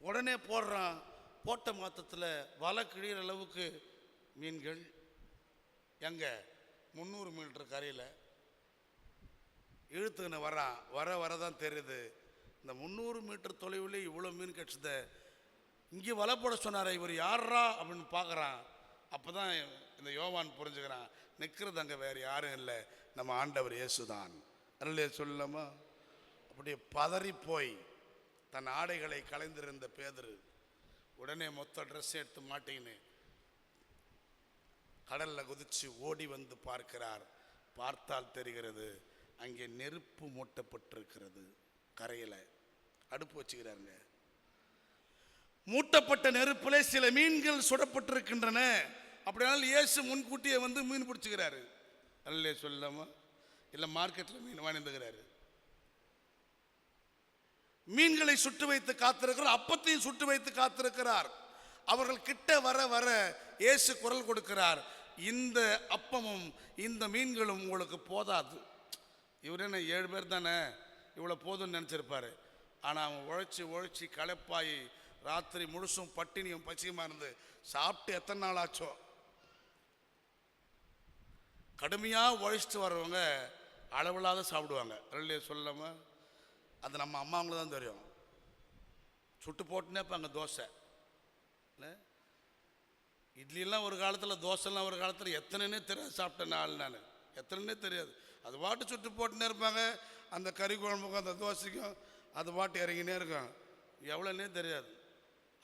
உடனே போடுறான். போட்ட மாத்தத்தில் வலை கிழிகிற அளவுக்கு மீன்கள். எங்க 300 மீட்டர் கரையில் இழுத்துக்கின்னு வரான். வரதான் தெரியுது, இந்த 300 மீட்டர் தொலைவில் இவ்வளோ மீன் கிடச்சத. இங்கே வலை போட சொன்னார், இவர் யாரா அப்படின்னு பார்க்குறான். அப்போ தான் இந்த யோவான் புரிஞ்சுக்கிறான், நிற்கிறது அங்கே வேறு யாரும் இல்லை, நம்ம ஆண்டவர் இயேசுதான். அல்லையே சொல்லலாமா? அப்படியே பதறி போய் தன் ஆடைகளை கலைந்திருந்த பேதுரு உடனே மொத்த ட்ரெஸ் எடுத்து மாட்டின்னு கடலில் குதிச்சு ஓடி வந்து பார்க்கிறார். பார்த்தால் தெரிகிறது, அங்கே நெருப்பு மூட்டப்பட்டிருக்கிறது. கரையில் அடுப்பு வச்சுக்கிறாருங்க. மூட்டப்பட்ட நெருப்பிலே சில மீன்கள் சுடப்பட்டிருக்கின்றன. அப்படினாலும் இயேசு முன்கூட்டியே வந்து மீன் பிடிச்சுக்கிறாரு. அல்லையே சொல்லாமா? இல்லை மார்க்கெட்டில் மீன் வாங்கிந்துக்கிறாரு. மீன்களை சுட்டு வைத்து காத்திருக்கிறார், அப்பத்தையும் சுட்டு வைத்து காத்திருக்கிறார். அவர்கள் கிட்ட வர வர இயேசு குரல் கொடுக்கிறார், இந்த அப்பமும் இந்த மீன்களும் உங்களுக்கு போதாது. இவர் என்ன 7 பேர் தானே, இவ்வளோ போதும்னு நினச்சிருப்பாரு. ஆனால் அவன் உழைச்சி களைப்பாயி ராத்திரி முழுசும் பட்டினியும் பசியுமா இருந்து சாப்பிட்டு எத்தனை நாள் ஆச்சோ. கடுமையாக உழைச்சிட்டு வர்றவங்க அளவில்லாத சாப்பிடுவாங்க. இல்லையே சொல்லாம? அது நம்ம அம்மாவங்களுக்கு தான் தெரியும். சுட்டு போட்டுனே இப்போ அங்கே தோசை இல்லை, இட்லியெல்லாம் ஒரு காலத்தில், தோசைலாம் ஒரு காலத்தில் எத்தனைன்னே தெரியாது. சாப்பிட்டேன் நாள் நான் எத்தனைன்னே தெரியாது. அது பாட்டு சுட்டு போட்டுனே இருப்பாங்க. அந்த கறி குழம்புக்கும் அந்த தோசைக்கும் அது பாட்டு இறங்கினே இருக்கும். எவ்வளோன்னே தெரியாது.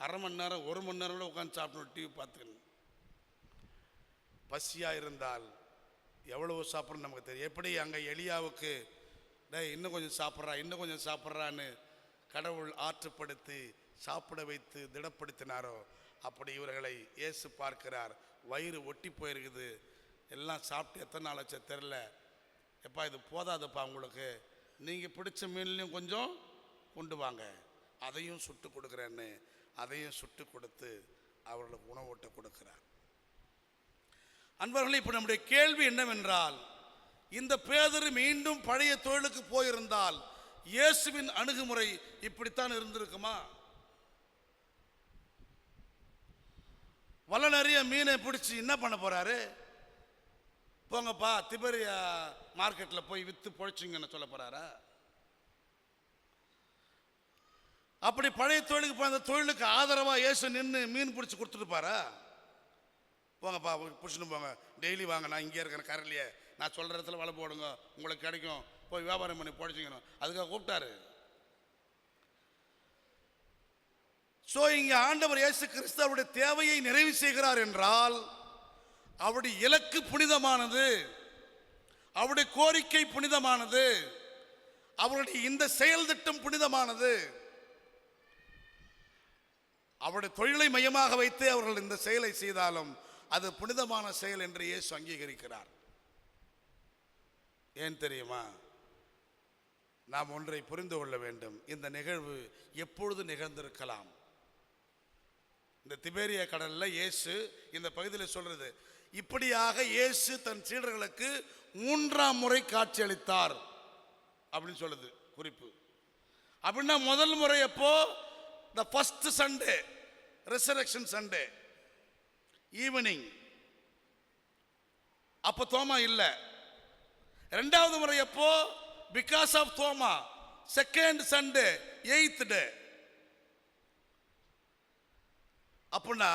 அரை மணி நேரம் 1 மணி நேரம் கூட உட்காந்து சாப்பிடணும், டிவி பார்த்துக்கணும். பசியாக இருந்தால் எவ்வளவு சாப்பிட்றோம் நமக்கு தெரியும். எப்படி அங்கே எலியாவுக்கு இன்னும் கொஞ்சம் சாப்பிட்றா இன்னும் கொஞ்சம் சாப்பிட்றான்னு கடவுள் ஆற்றுப்படுத்தி சாப்பிட வைத்து திடப்படுத்தினாரோ, அப்படி இவர்களை இயேசு பார்க்கிறார். வயிறு ஒட்டி போயிருக்குது, எல்லாம் சாப்பிட்டு எத்தனை நாள் ஆச்சு தெரில. எப்பா இது போதாதப்பா, உங்களுக்கு நீங்கள் பிடிச்ச மீன்லையும் கொஞ்சம் கொண்டு வாங்க, அதையும் சுட்டு கொடுக்குறேன்னு அதையும் சுட்டு கொடுத்து அவர்களுக்கு உணவூட்ட கொடுக்கிறார். அன்பர்களே, இப்போ நம்முடைய கேள்வி என்னவென்றால், இந்த பேதுரு மீண்டும் பழைய தொழிலுக்கு போயிருந்தால் இயேசுவின் அணுகுமுறை இப்படித்தான் இருந்திருக்குமா? வலை நிறைய மீனை பிடிச்சி என்ன பண்ண போறாரு? போங்கப்பா திபெரியா மார்க்கெட்டில் போய் விற்று பொழைச்சிங்கன்னு சொல்ல போறாரா? அப்படி பழைய தொழிலுக்கு போய் அந்த தொழிலுக்கு ஆதரவாக இயேசு நின்று மீன் பிடிச்சி கொடுத்துருப்பாரா? போங்கப்பா பிடிச்சின்னு போங்க, டெய்லி வாங்க, நான் இங்கே இருக்கிறேன் கரையிலேயே, நான் சொல்கிற இடத்துல வலை போடுங்க, உங்களுக்கு கிடைக்கும், போய் வியாபாரம் பண்ணி பொழைச்சிக்கணும், அதுக்காக கூப்பிட்டாரு. ஸோ இங்கே ஆண்டவர் இயேசு கிறிஸ்து அவருடைய தேவையை நிறைவு செய்கிறார் என்றால் அவருடைய இலக்கு புனிதமானது, அவருடைய கோரிக்கை புனிதமானது, அவருடைய இந்த செயல் திட்டம் புனிதமானது. அவருடைய தொழிலை மையமாக வைத்து அவர்கள் இந்த செயலை செய்தாலும் அது புனிதமான செயல் என்று இயேசு அங்கீகரிக்கிறார். ஏன் தெரியுமா? நாம் ஒன்றை புரிந்து கொள்ள வேண்டும். இந்த நிகழ்வு எப்பொழுது நிகழ்ந்திருக்கலாம்? இந்த திபேரியா கடலில் இயேசு இந்த பகுதியில் சொல்றது, இப்படியாக இயேசு தன் சீடர்களுக்கு 3ஆம் முறை காட்சி அளித்தார் அப்படின்னு சொல்லுது குறிப்பு. அப்படின்னா முதல் முறை எப்போ? the first Sunday, resurrection Sunday evening. அப்போ தோமா இல்லை. 2வது முறை எப்போ? because of Thoma, second Sunday, 8th day. அப்படின்னா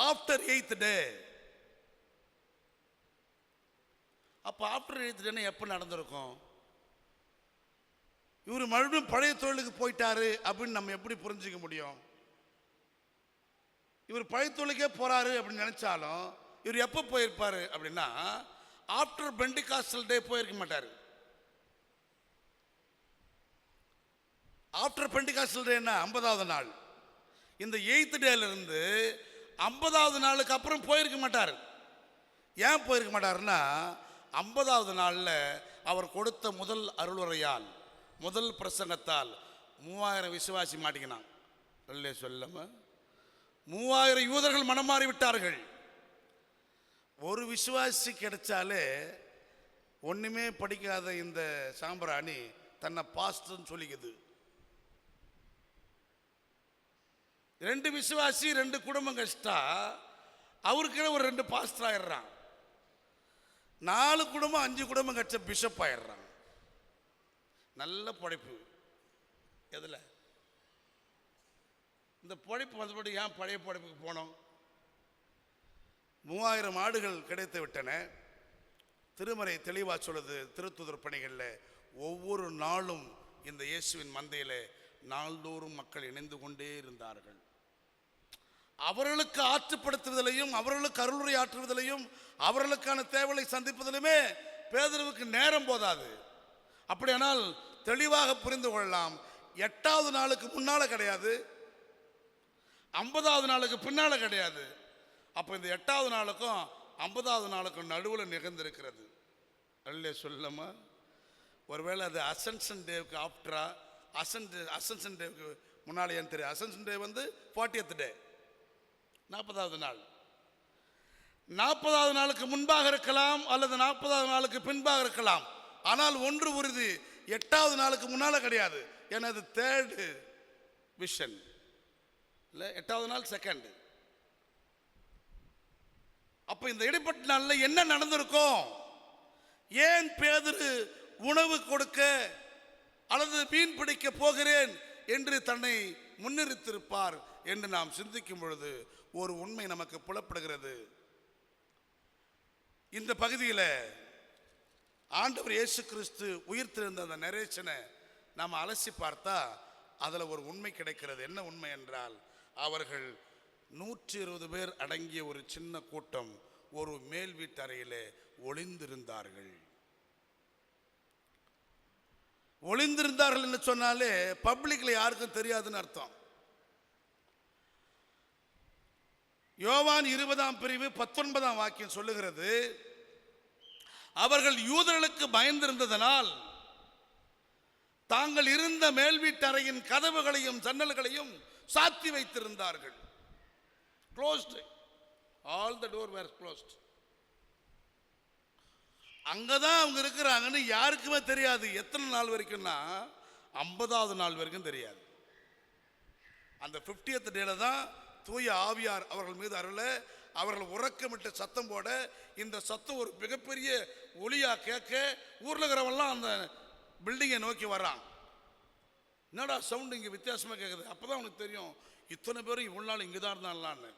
after 8th day. அப்போ ஆஃப்டர் 8th day எப்போ நடந்திருக்கும்? இவர் மறுபடியும் பழைய தொழிலுக்கு போயிட்டாரு அப்படின்னு நம்ம எப்படி புரிஞ்சுக்க முடியும்? இவர் பழைய தொழிலுக்கே போறாரு அப்படின்னு நினைச்சாலும் இவர் எப்போ போயிருப்பாரு அப்படின்னா ஆஃப்டர் பெண்டிகாஸ்டல் டே போயிருக்க மாட்டார். ஆஃப்டர் பெண்டிகாஸ்டல் டேன்னா 50வது நாள். இந்த 8th டேல இருந்து 50வது நாளுக்கு அப்புறம் போயிருக்க மாட்டார். ஏன் போயிருக்க மாட்டாருன்னா 50வது நாளில் அவர் கொடுத்த முதல் அருளுரையால், முதல் பிரசங்கத்தால் 3000 விசுவாசி மாட்டிக்கினான். சொல்லே சொல்லாம 3000 யூதர்கள் மனம் மாறி விட்டார்கள். ஒரு விசுவாசி கிடைச்சாலே ஒண்ணுமே படிக்காத இந்த சாம்பிராணி தன்னை பாஸ்டர்னு சொல்லிக்குது. 2 விசுவாசி 2 குடும்பம் கஷ்டா அவருக்கு ஒரு 2 பாஸ்டர் ஆயிடுறான். 4 குடும்பம் 5 குடும்பம் கட்ச பிஷப் ஆயிடுறான். நல்ல படைப்பு. எதில் இந்த படைப்பு வந்தபடி ஏன் பழைய படைப்புக்கு போனோம்? 3000 ஆடுகள் கிடைத்து விட்டன. திருமறை தெளிவாக சொல்லுது. திருத்துதர் பணிகளில் ஒவ்வொரு நாளும் இந்த இயேசுவின் மந்தையில் நாள்தோறும் மக்கள் இணைந்து கொண்டே இருந்தார்கள். அவர்களுக்கு ஆற்றுப்படுத்துவதிலையும் அவர்களுக்கு அருளுரை ஆற்றுவதிலையும் அவர்களுக்கான தேவையை சந்திப்பதிலுமே பேதுருவுக்கு நேரம் போதாது. அப்படியானால் தெளிவாக புரிந்து கொள்ளலாம், 8வது நாளுக்கு முன்னால கிடையாது, 50வது நாளுக்கு பின்னால கிடையாது. அப்போ இந்த 8வது நாளுக்கும் 50வது நாளுக்கும் நடுவில் நிகழ்ந்திருக்கிறது. அல்லே சொல்லமா? ஒருவேளை அது அசென்ஷன் டேவுக்கு ஆஃப்டரா, அசென்ஷன் டேவுக்கு முன்னாலேயான்னு தெரியும். அசென்ஷன் டே வந்து 40th டே, 40வது நாள். 40வது நாளுக்கு முன்பாக இருக்கலாம் அல்லது 40வது நாளுக்கு பின்பாக இருக்கலாம். ஆனால் ஒன்று உறுதி, 8வது நாளுக்கு முன்னால கிடையாது. ஏன்னா அது 3rd விஷன் இல்லை, 8வது நாள் 2nd. அப்ப இந்த இடைப்பட்ட நாளில் என்ன நடந்திருக்கும்? ஏன் பேதுரு உணவு கொடுக்க அல்லது மீன் பிடிக்க போகிறேன் என்று தன்னை முன்னிறுத்திருப்பார் என்று நாம் சிந்திக்கும் பொழுது ஒரு உண்மை நமக்கு புலப்படுகிறது. இந்த பகுதியில் ஆண்டவர் இயேசு கிறிஸ்து உயிர்த்தெழுந்த அந்த நரேஷனை நாம் அலசி பார்த்தா அதில் ஒரு உண்மை கிடைக்கிறது. என்ன உண்மை என்றால், அவர்கள் 120 பேர் அடங்கிய ஒரு சின்ன கூட்டம் ஒரு மேல் வீட்டு அறையிலே ஒளிந்திருந்தார்கள். ஒளிந்திருந்தார்கள் என்று சொன்னாலே பப்ளிக்ல யாருக்கும் தெரியாதுன்னு அர்த்தம். யோவான் 20ஆம் பிரிவு 19ஆம் வாக்கியம் சொல்லுகிறது, அவர்கள் யூதர்களுக்கு பயந்திருந்ததனால் தாங்கள் இருந்த மேல் வீட்டறையின் கதவுகளையும் ஜன்னல்களையும் சாத்தி வைத்திருந்தார்கள். Closed. All the door were closed. அங்கதான் அவங்க இருக்கிறாங்கன்னு யாருக்குமே தெரியாது. எத்தனை நாள் வரைக்கும்னா 50வது நாள் வரைக்கும் தெரியாது. அந்த 50th டேல தான் தூய ஆவியார் அவர்கள் மீது அருள, அவர்கள் உறக்கமிட்டு சத்தம் போட, இந்த சத்தம் ஒரு மிகப்பெரிய ஒளியா கேட்க ஊர்ல இருக்கிறவெல்லாம் அந்த பில்டிங்கை நோக்கி வர்றான். என்னடா சவுண்ட் இங்கே வித்தியாசமாக கேட்குது? அப்போதான் அவனுக்கு தெரியும் இத்தனை பேரும் இவ்வளோ நாள் இங்கே தான் இருந்தான்லான்னு.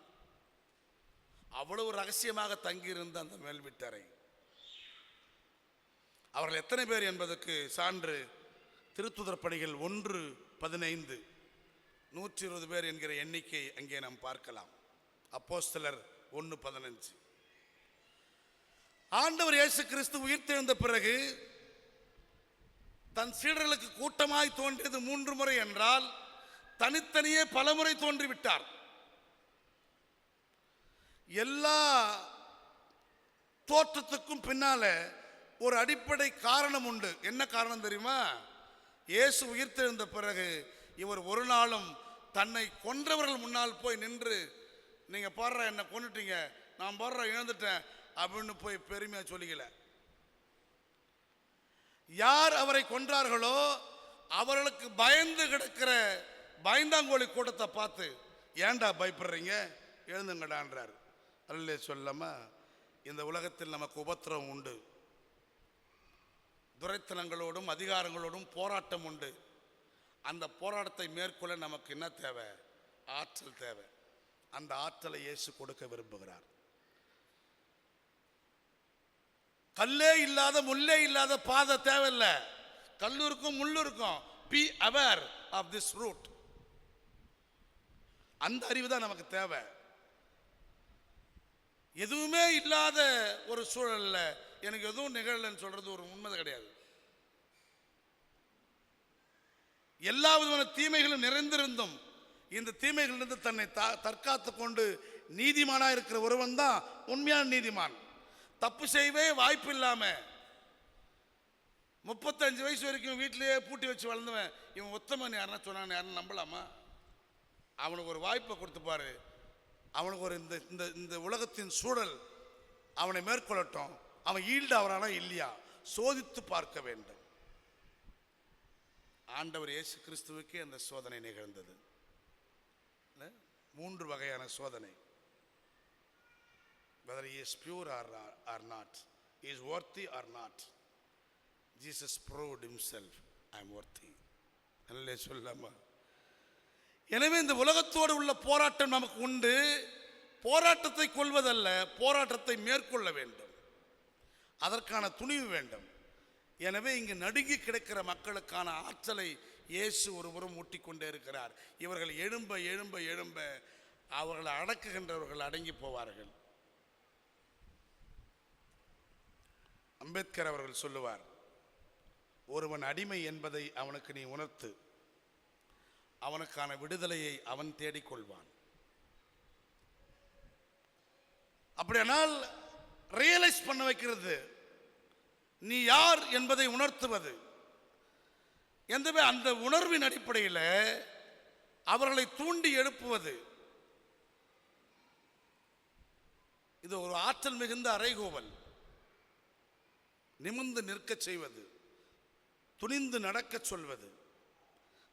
அவ்வளவு ரகசியமாக தங்கியிருந்த அந்த மேல் வீட்டறை. அவர்கள் எத்தனை பேர் என்பதற்கு சான்று திருத்துதர் பணிகள் 1:15, 120 பேர் என்கிற எண்ணிக்கை அங்கே நாம் பார்க்கலாம். அப்போஸ்தலர் 1:15. ஆண்டவர் இயேசு கிறிஸ்து உயிர்த்தெழுந்த பிறகு தன் சீடர்களுக்கு கூட்டமாய் தோன்றியது 3 முறை என்றால் தனித்தனியே பல முறை தோன்றிவிட்டார். எல்லா தோற்றத்துக்கும் பின்னால ஒரு அடிப்படை காரணம் உண்டு. என்ன காரணம் தெரியுமா? இயேசு உயிர்த்தெழுந்த பிறகு இவர் ஒரு நாளும் தன்னை கொன்றவர்கள் முன்னால் போய் நின்று, நீங்க பாடுற என்ன கொன்னுட்டீங்க, நான் பாடுற இழந்துட்டேன் அப்படின்னு போய் பெருமையா சொல்லிக்கல. யார் அவரை கொன்றார்களோ அவர்களுக்கு பயந்து கிடக்கிற பயந்தாங்கோழி கூட்டத்தை பார்த்து, ஏன்டா பயப்படுறீங்க, எழுந்துங்கடான்றார். அல்லே சொல்லாமா? இந்த உலகத்தில் நமக்கு உபத்திரவம் உண்டு, துரைத்தனங்களோடும் அதிகாரங்களோடும் போராட்டம் உண்டு. அந்த போராட்டத்தை மேற்கொள்ள நமக்கு என்ன தேவை? ஆற்றல் தேவை. அந்த ஆற்றலை இயேசு கொடுக்க விரும்புகிறார். கல்லே இல்லாத முள்ளே இல்லாத பாதை தேவையில்லை. கல்லு இருக்கும் முள்ளு இருக்கும். Be aware of this route. அந்த அறிவு தான் நமக்கு தேவை. எதுவுமே இல்லாத ஒரு சூழல்ல எனக்கு எதுவும் நிகழலன்னு சொல்றது ஒரு உண்மை கிடையாது. எல்லா விதமான தீமைகளும் நிறைந்திருந்தும் இந்த தீமைகளிலிருந்து தன்னை தற்காத்து கொண்டு நீதிமானா இருக்கிற ஒருவன் தான் உண்மையான நீதிமான். தப்பு செய்வே வாய்ப்பு இல்லாம 35 வயசு வரைக்கும் வீட்டிலேயே பூட்டி வச்சு வளர்ந்தவன் இவன் உத்தமன் யாருன்னா சொன்னான்னு யாருன்னு நம்பலாமா? அவனுக்கு ஒரு வாய்ப்பை கொடுத்து பாரு. அவனுக்கு ஒரு இந்த உலகத்தின் சூழல் அவனை மேற்கொள்ளட்டும். அவன் ஈல்டு அவரானா இல்லையா சோதித்து பார்க்க வேண்டும். ஆண்டவர் இயேசு கிறிஸ்துவுக்கே அந்த சோதனை நிகழ்ந்தது. 3 வகையான சோதனை. Whether he is pure or not, he is worthy or not, Jesus proved himself I am worthy. நல்ல சொல்லாமா. எனவே இந்த உலகத்தோடு உள்ள போராட்டம் நமக்கு உண்டு. போராட்டத்தை கொள்வதல்ல, போராட்டத்தை மேற்கொள்ள வேண்டும். அதற்கான துணிவு வேண்டும். எனவே இங்கு நடுங்கி கிடக்கிற மக்களுக்கான ஆற்றலை இயேசு ஒருபுறம் ஊட்டிக்கொண்டே இருக்கிறார். இவர்கள் எழும்ப எழும்ப எழும்ப அவர்களை அடக்குகின்றவர்கள் அடங்கி போவார்கள். அம்பேத்கர் அவர்கள் சொல்லுவார், ஒருவன் அடிமை என்பதை அவனுக்கு நீ உணர்த்து, அவனுக்கான விடுதலையை அவன் தேடிக்கொள்வான். அப்படியானால் ரியலைஸ் பண்ண வைக்கிறது, நீ யார் என்பதை உணர்த்துவது. எனவே அந்த உணர்வின் அடிப்படையில் அவர்களை தூண்டி எழுப்புவது. இது ஒரு ஆற்றல் மிகுந்த அறைகூவல். நிமிர்ந்து நிற்க செய்வது, துணிந்து நடக்க சொல்வது,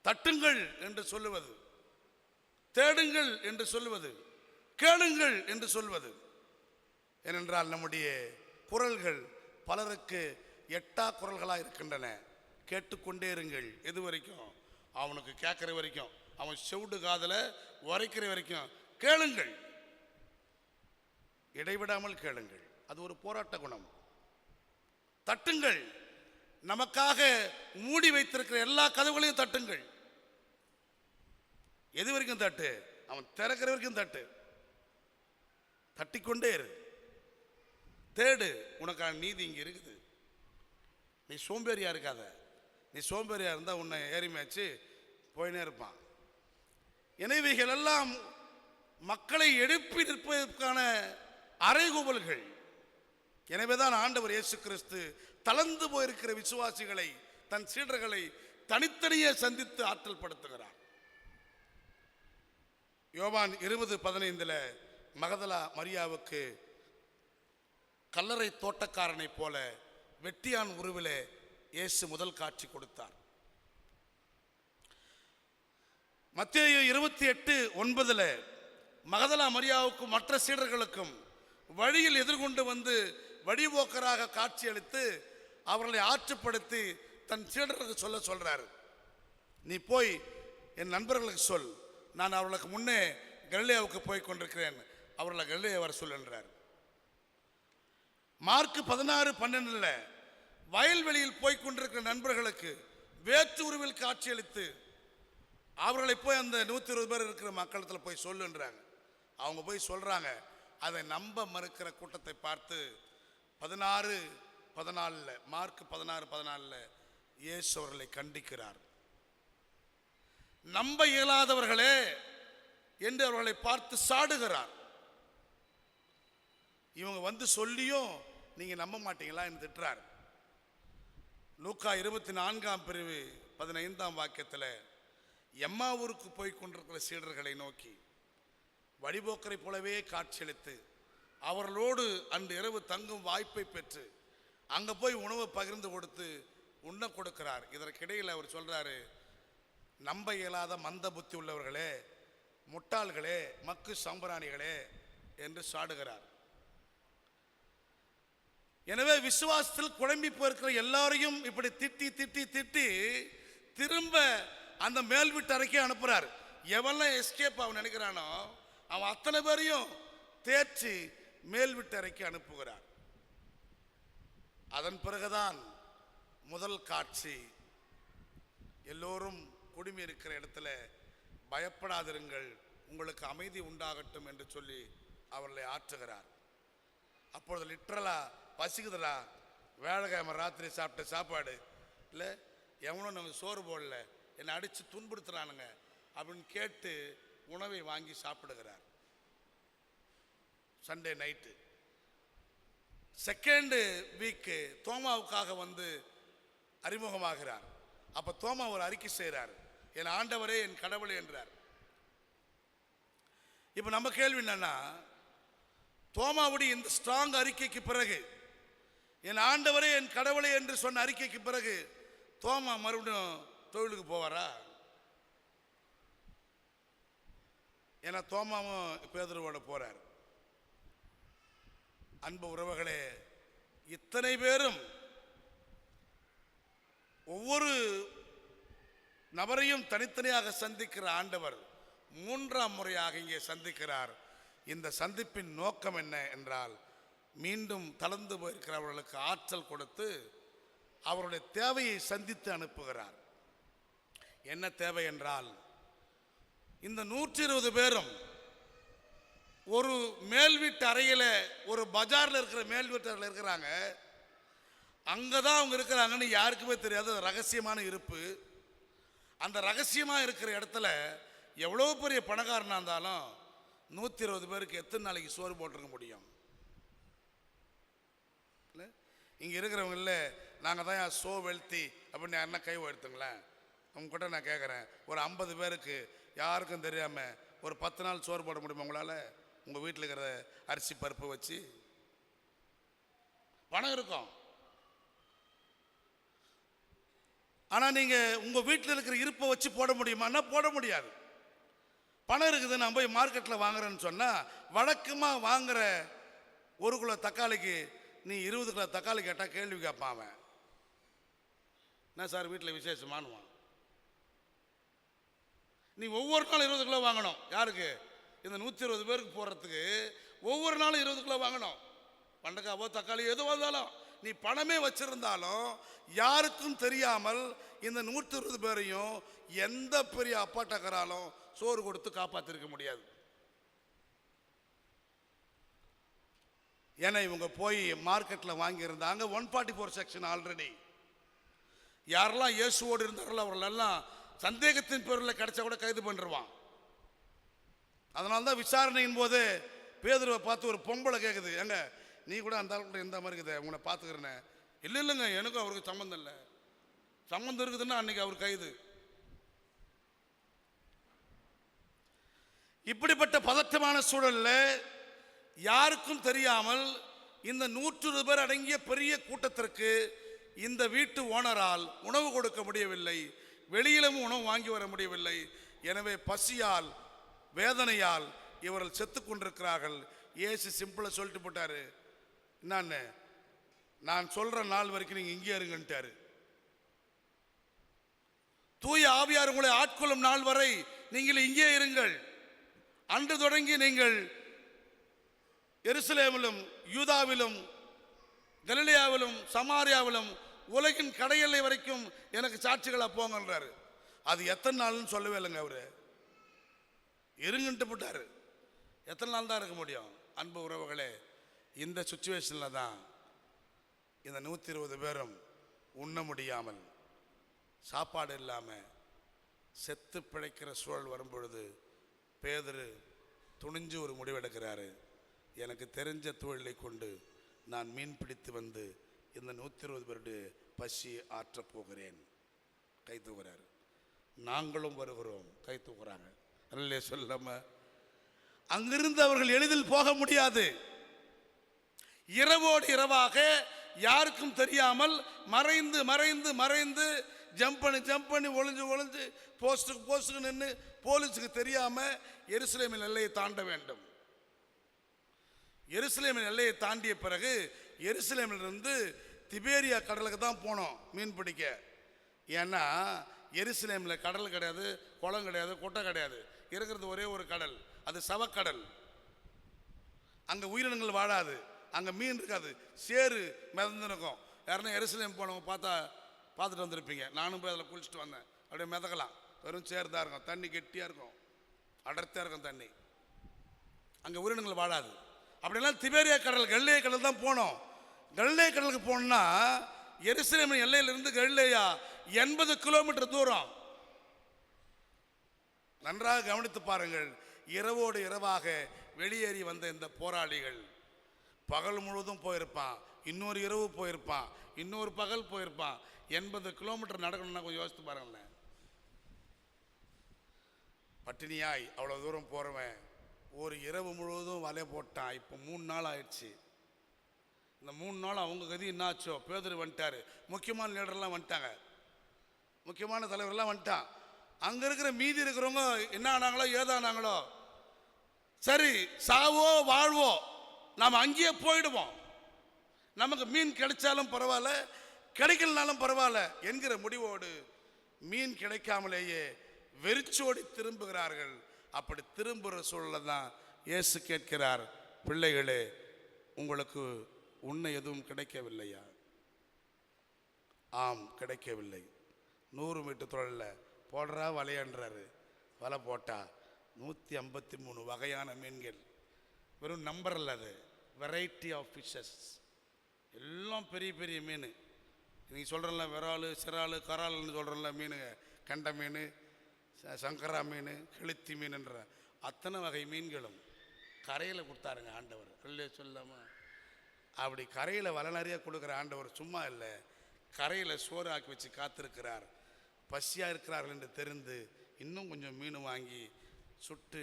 தட்டுங்கள் என்று சொல்லுவது, தேடுங்கள் என்று சொல்லுவது, கேளுங்கள் என்று சொல்வது. ஏனென்றால் நம்முடைய குரல்கள் பலருக்கு எட்டா குரல்களாக இருக்கின்றன. கேட்டுக்கொண்டே இருங்கள். எது வரைக்கும்? அவனுக்கு கேட்கிற வரைக்கும், அவன் செவுடு காதல உரைக்கிற வரைக்கும் கேளுங்கள். இடைவிடாமல் கேளுங்கள். அது ஒரு போராட்ட குணம். தட்டுங்கள். நமக்காக மூடி வைத்திருக்கிற எல்லா கதவுகளையும் தட்டுங்கள். எது வரைக்கும் தட்டு? அவன் திறக்கிற வரைக்கும் தட்டு. தட்டிக்கொண்டே இரு. தேடு. உனக்கான நீதி இங்கே இருக்குது. நீ சோம்பேறியா இருக்காத. நீ சோம்பேறியா இருந்தால் உன்னை ஏறி மேய்ச்சி போயினே இருப்பான். இவைகள் எல்லாம் மக்களை எழுப்பி நிற்பதற்கான அறைகூவல்கள். எனவேதான் ஆண்டவர் இயேசு கிறிஸ்து தளர்ந்து போயிருக்கிற விசுவாசிகளை, தன் சீடர்களை தனித்தனியே சந்தித்து ஆற்றல் படுத்துகிறார். யோவான் 20:15 மகதலா மரியாவுக்கு கல்லறை தோட்டக்காரனை போல வெட்டியான் உருவிலே இயேசு முதல் காட்சி கொடுத்தார். மத்தேயு 28:9 மகதலா மரியாவுக்கும் மற்ற சீடர்களுக்கும் வழியில் எதிர்கொண்டு வந்து வழிபோக்கராக காட்சியளித்து அவர்களை ஆற்றுப்படுத்தி தன் சீடர்களுக்கு சொல்றாரு, நீ போய் என் நண்பர்களுக்கு சொல், நான் அவர்களுக்கு முன்னே கலிலேயாவுக்கு போய் கொண்டிருக்கிறேன், அவர்களை கலிலேயா வர சொல்லுன்றார். மார்க் 16:12 வயல்வெளியில் போய் கொண்டிருக்கிற நண்பர்களுக்கு வேற்று உருவில் காட்சியளித்து அவர்களை போய் அந்த 120 பேர் இருக்கிற மக்களத்தில் போய் சொல்லுன்றாங்க. அவங்க போய் சொல்றாங்க. அதை நம்ப மறுக்கிற கூட்டத்தை பார்த்து 16:14 மார்க் 16:14 இயேசு அவர்களை கண்டிக்கிறார். நம்ப இயலாதவர்களே என்று அவர்களை பார்த்து சாடுகிறார். இவங்க வந்து சொல்லியும் நீங்க நம்ப மாட்டீங்களா என்று திட்டுறார். லூக்கா 24:15 எம்மாவூருக்கு போய் கொண்டிருக்கிற சீடர்களை நோக்கி வழிபோக்கரை போலவே காட்சியளித்து அவர்களோடு அன்று இரவு தங்கும் வாய்ப்பை பெற்று அங்க போய் உணவை பகிர்ந்து கொடுத்து உண்ண கொடுக்கிறார். இதற்கிடையில் அவர் சொல்றாரு, நம்ப இயலாத மந்த புத்தி உள்ளவர்களே, முட்டாள்களே, மக்கு சம்பராணிகளே என்று சாடுகிறார். எனவே விசுவாசத்தில் குழம்பி போயிருக்கிற எல்லாரையும் இப்படி திட்டி திட்டி திட்டி திரும்ப அந்த மேல் வீட்டு அறைக்கே அனுப்புறார். எவெல்லாம் எஸ்கேப் அவன் நினைக்கிறானோ அவன் அத்தனை பேரையும் தேர்ச்சி மேல் வீட்டு அறைக்கு அனுப்புகிறார். அதன் பிறகுதான் முதல் காட்சி, எல்லோரும் குடுமி இருக்கிற இடத்துல பயப்படாதிருங்கள், உங்களுக்கு அமைதி உண்டாகட்டும் என்று சொல்லி அவர்களை ஆற்றுகிறார். அப்பொழுது லிட்ரலா பசிக்குதுடா, வேலைக்கிழமை ராத்திரி சாப்பிட்ட சாப்பாடு இல்லை, எவனும் நமக்கு சோறு போடல, என்னை அடித்து துன்புறுத்துறானுங்க அப்படின்னு கேட்டு உணவை வாங்கி சாப்பிடுகிறார். Sunday night. செகண்ட் வீக்கு தோமாவுக்காக வந்து அறிமுகமாகிறார். அப்ப தோமா ஒரு அறிக்கை செய்கிறார், என் ஆண்டவரே என் கடவுளே என்றார். இப்ப நம்ம கேள்வி என்னன்னா, தோமாவுடைய இந்த ஸ்ட்ராங் அறிக்கைக்கு பிறகு, என் ஆண்டவரே என் கடவுளே என்று சொன்ன அறிக்கைக்கு பிறகு தோமா மறுபடியும் தொழிலுக்கு போவாரா? ஏன்னா தோமாவும் பேதுருவோட போறார். அன்பு உறவுகளே, இத்தனை பேரும் ஒவ்வொரு நபரையும் தனித்தனியாக சந்திக்கிற ஆண்டவர் மூன்றாம் முறையாக இங்கே சந்திக்கிறார். இந்த சந்திப்பின் நோக்கம் என்ன என்றால், மீண்டும் தளர்ந்து போயிருக்கிறவர்களுக்கு ஆற்றல் கொடுத்து அவருடைய தேவையை சந்தித்து அனுப்புகிறார். என்ன தேவை என்றால், இந்த 120 பேரும் ஒரு மேல் வீட்டு அறையில், ஒரு பஜாரில் இருக்கிற மேல் வீட்டு அறையில் இருக்கிறாங்க. அங்கதான் அவங்க இருக்கிறாங்கன்னு யாருக்குமே தெரியாது. ரகசியமான இருப்பு. அந்த ரகசியமாக இருக்கிற இடத்துல எவ்வளோ பெரிய பணக்காரனாக இருந்தாலும் 120 பேருக்கு எத்தனை நாளைக்கு சோறு போட்டிருக்க முடியும்? இல்லை, இங்கே இருக்கிறவங்கள நாங்கள் தான் சோ வெல்த்தி அப்படின்னு யாருன்னா கை எடுத்துங்களேன். உங்ககிட்ட நான் கேட்குறேன், ஒரு 50 பேருக்கு யாருக்கும் தெரியாமல் ஒரு 10 நாள் சோறு போட முடியுமா உங்களால்? உங்கள் வீட்டில் இருக்கிற அரிசி பருப்பு வச்சு பணம் இருக்கும். ஆனால் நீங்கள் உங்கள் வீட்டில் இருக்கிற இருப்பை வச்சு போட முடியுமான்னா போட முடியாது. பணம் இருக்குது, நான் போய் மார்க்கெட்டில் வாங்குறேன்னு சொன்னால் வழக்கமாக வாங்குற 1 கிலோ தக்காளிக்கு நீ 20 கிலோ தக்காளி கேட்டால் கேள்வி கேட்பான் அவன். என்ன சார் வீட்டில் விசேஷமானுவான். நீ ஒவ்வொரு நாளும் 20 கிலோ வாங்கணும். யாருக்கு? இந்த 120 பேருக்கு போடுறதுக்கு ஒவ்வொரு நாளும் 20 கிலோ வாங்கணும். பண்டக்காவோ தக்காளி எதுவாக இருந்தாலும் நீ பணமே வச்சிருந்தாலும் யாருக்கும் தெரியாமல் இந்த 120 பேரையும் எந்த பெரிய அப்பாட்டக்கராலும் சோறு கொடுத்து காப்பாற்றிருக்க முடியாது. ஏன்னா இவங்க போய் மார்க்கெட்டில் வாங்கியிருந்தாங்க 144 செக்ஷன் ஆல்ரெடி. யாரெல்லாம் இயேசுவோடு இருந்தார்களோ அவர்களெல்லாம் சந்தேகத்தின் பேரில் கிடைச்சா கூட கைது பண்ணிடுவான். அதனால தான் விசாரணையின் போது பேதுருவை பார்த்து ஒரு பொம்பளை கேட்குது, எங்க நீ கூட அந்த ஆள் கூட எந்த மாதிரி இருக்குது, உங்களை பார்த்துக்கிறேன்னு. இல்லை இல்லைங்க, எனக்கும் அவருக்கு சம்மந்தம் இல்லை. சம்மந்தம் இருக்குதுன்னா அன்னைக்கு அவர் கைது. இப்படிப்பட்ட பதற்றமான சூழல்ல யாருக்கும் தெரியாமல் இந்த 120 பேர் அடங்கிய பெரிய கூட்டத்திற்கு இந்த வீட்டு ஓனரால் உணவு கொடுக்க முடியவில்லை. வெளியிலும் உணவு வாங்கி வர முடியவில்லை. எனவே பசியால் வேதனையால் இவர்கள் செத்து கொண்டிருக்கிறார்கள். இயேசு சிம்பிளா சொல்லிட்டு போட்டாரு, என்னன்னு, நான் சொல்ற நாள் வரைக்கும் நீங்க இங்கே இருங்கன்ட்டாரு. தூய ஆவியார் உங்களை ஆட்கொள்ளும் நாள் வரை நீங்கள் இங்கே இருங்கள். அன்று தொடங்கி நீங்கள் எருசலேமிலும் யூதாவிலும் கலிலேயாவிலும் சமாரியாவிலும் உலகின் கடையெல்லை வரைக்கும் எனக்கு சாட்சிகளா போங்கன்றாரு. அது எத்தனை நாள்னு சொல்லவே இல்லைங்க. அவரு இருங்கன்ட்டு போட்டாரு. எத்தனை நாள் தான் இருக்க முடியும்? அன்பு உறவுகளே, இந்த சுச்சுவேஷன்ல தான் இந்த 120 பேரும் உண்ண முடியாமல், சாப்பாடு இல்லாமல் செத்து பிழைக்கிற சூழல் வரும்பொழுது பேதுரு துணிஞ்சு ஒரு முடிவெடுக்கிறாரு. எனக்கு தெரிஞ்ச தொழிலை கொண்டு நான் மீன் பிடித்து வந்து இந்த 120 பேருடைய பசியை ஆற்றப் போகிறேன். கை தூக்குறாரு. நாங்களும் வருகிறோம். கை தூக்குறாங்க. அல்லே சொல்லாம அங்கிருந்து அவர்கள் எளிதில் போக முடியாது. இரவோடு இரவாக யாருக்கும் தெரியாமல் மறைந்து மறைந்து மறைந்து ஜம்ப் பண்ணி ஒளிஞ்சு போஸ்டுக்கு நின்று போலீஸுக்கு தெரியாம எருசலேமின் எல்லையை தாண்ட வேண்டும். எருசலேமின் எல்லையை தாண்டிய பிறகு எருசலேமிலிருந்து திபேரியா கடலுக்கு தான் போனோம் மீன் பிடிக்க. ஏன்னா எருசலேமில் கடல் கிடையாது, குளம் கிடையாது, குட்டை கிடையாது. இருக்கிறது ஒரே ஒரு கடல், அது சவக்கடல். அங்கே உயிரினங்கள் வாழாது, அங்கே மீன் இருக்காது, சேறு மிதந்துருக்கும். யாருன்னா எருசலேம் போனவங்க பார்த்துட்டு வந்திருப்பீங்க. நானும் போய் அதில் குளிச்சுட்டு வந்தேன். அப்படியே மிதக்கலாம். வெறும் சேறு தான் இருக்கும், தண்ணி கெட்டியாக இருக்கும், அடர்த்தியாக இருக்கும் தண்ணி. அங்கே உயிரினங்கள் வாழாது. அப்படின்னா திபேரியா கடல், கலிலேயா கடல் தான் போனோம். கலிலேயா கடலுக்கு போனோம்னா எருசலேமின் எல்லையிலிருந்து கலிலேயா 80 கிலோமீட்டர் தூரம். நன்றாக கவனித்து பாருங்கள். இரவோடு இரவாக வெளியேறி வந்த இந்த போராளிகள் பகல் முழுவதும் போயிருப்பான், இன்னொரு இரவு போயிருப்பான், இன்னொரு பகல் போயிருப்பான். 80 கிலோமீட்டர் நடக்கணும்னா கொஞ்சம் யோசித்து பாருங்களேன். பட்டினியாய் அவ்வளோ தூரம் போகிறவன் ஒரு இரவு முழுவதும் வலை போட்டான். இப்போ 3 நாள் ஆயிடுச்சு. இந்த 3 நாள் அவங்க கதி என்னாச்சோ? பேதுரு வந்துட்டாரு, முக்கியமான லீடர்லாம் வந்துட்டாங்க, முக்கியமான தலைவர்லாம் வந்துட்டான். அங்கே இருக்கிற மீதி இருக்கிறவங்க என்ன ஆனாங்களோ ஏதானாங்களோ, சரி சாவோ வாழ்வோ நாம் அங்கேயே போயிடுவோம், நமக்கு மீன் கிடைச்சாலும் பரவாயில்ல கிடைக்கலனாலும் பரவாயில்ல என்கிற முடிவோடு மீன் கிடைக்காமலேயே வெறிச்சோடி திரும்புகிறார்கள். அப்படி திரும்புகிற சூழல தான் இயேசு கேட்கிறார், பிள்ளைகளே உங்களுக்கு உண்ண எதுவும் கிடைக்கவில்லையா? ஆம், கிடைக்கவில்லை. 100 மீட்டர் தொழிலில் போடுறா வலையன்றாரு. வலை போட்டா 153 வகையான மீன்கள். வெறும் நம்பர் இல்லை, அது வெரைட்டி ஆஃப் ஃபிஷஸ். எல்லாம் பெரிய பெரிய மீன். நீங்கள் சொல்கிறல விரால், சிறால், கரால்னு சொல்கிறல மீனுங்க, கண்ட மீன், சங்கரா மீன், கெளுத்தி மீன்ன்ற அத்தனை வகை மீன்களும் கரையில் கொடுத்தாருங்க ஆண்டவர். இல்லையே சொல்லாமல் அப்படி கரையில் வலை நிறைய கொடுக்குற ஆண்டவர் சும்மா இல்லை, கரையில் சோறு ஆக்கி வச்சு காத்திருக்கிறார். பசியாக இருக்கிறார்கள் என்று தெரிந்து இன்னும் கொஞ்சம் மீன் வாங்கி சுட்டு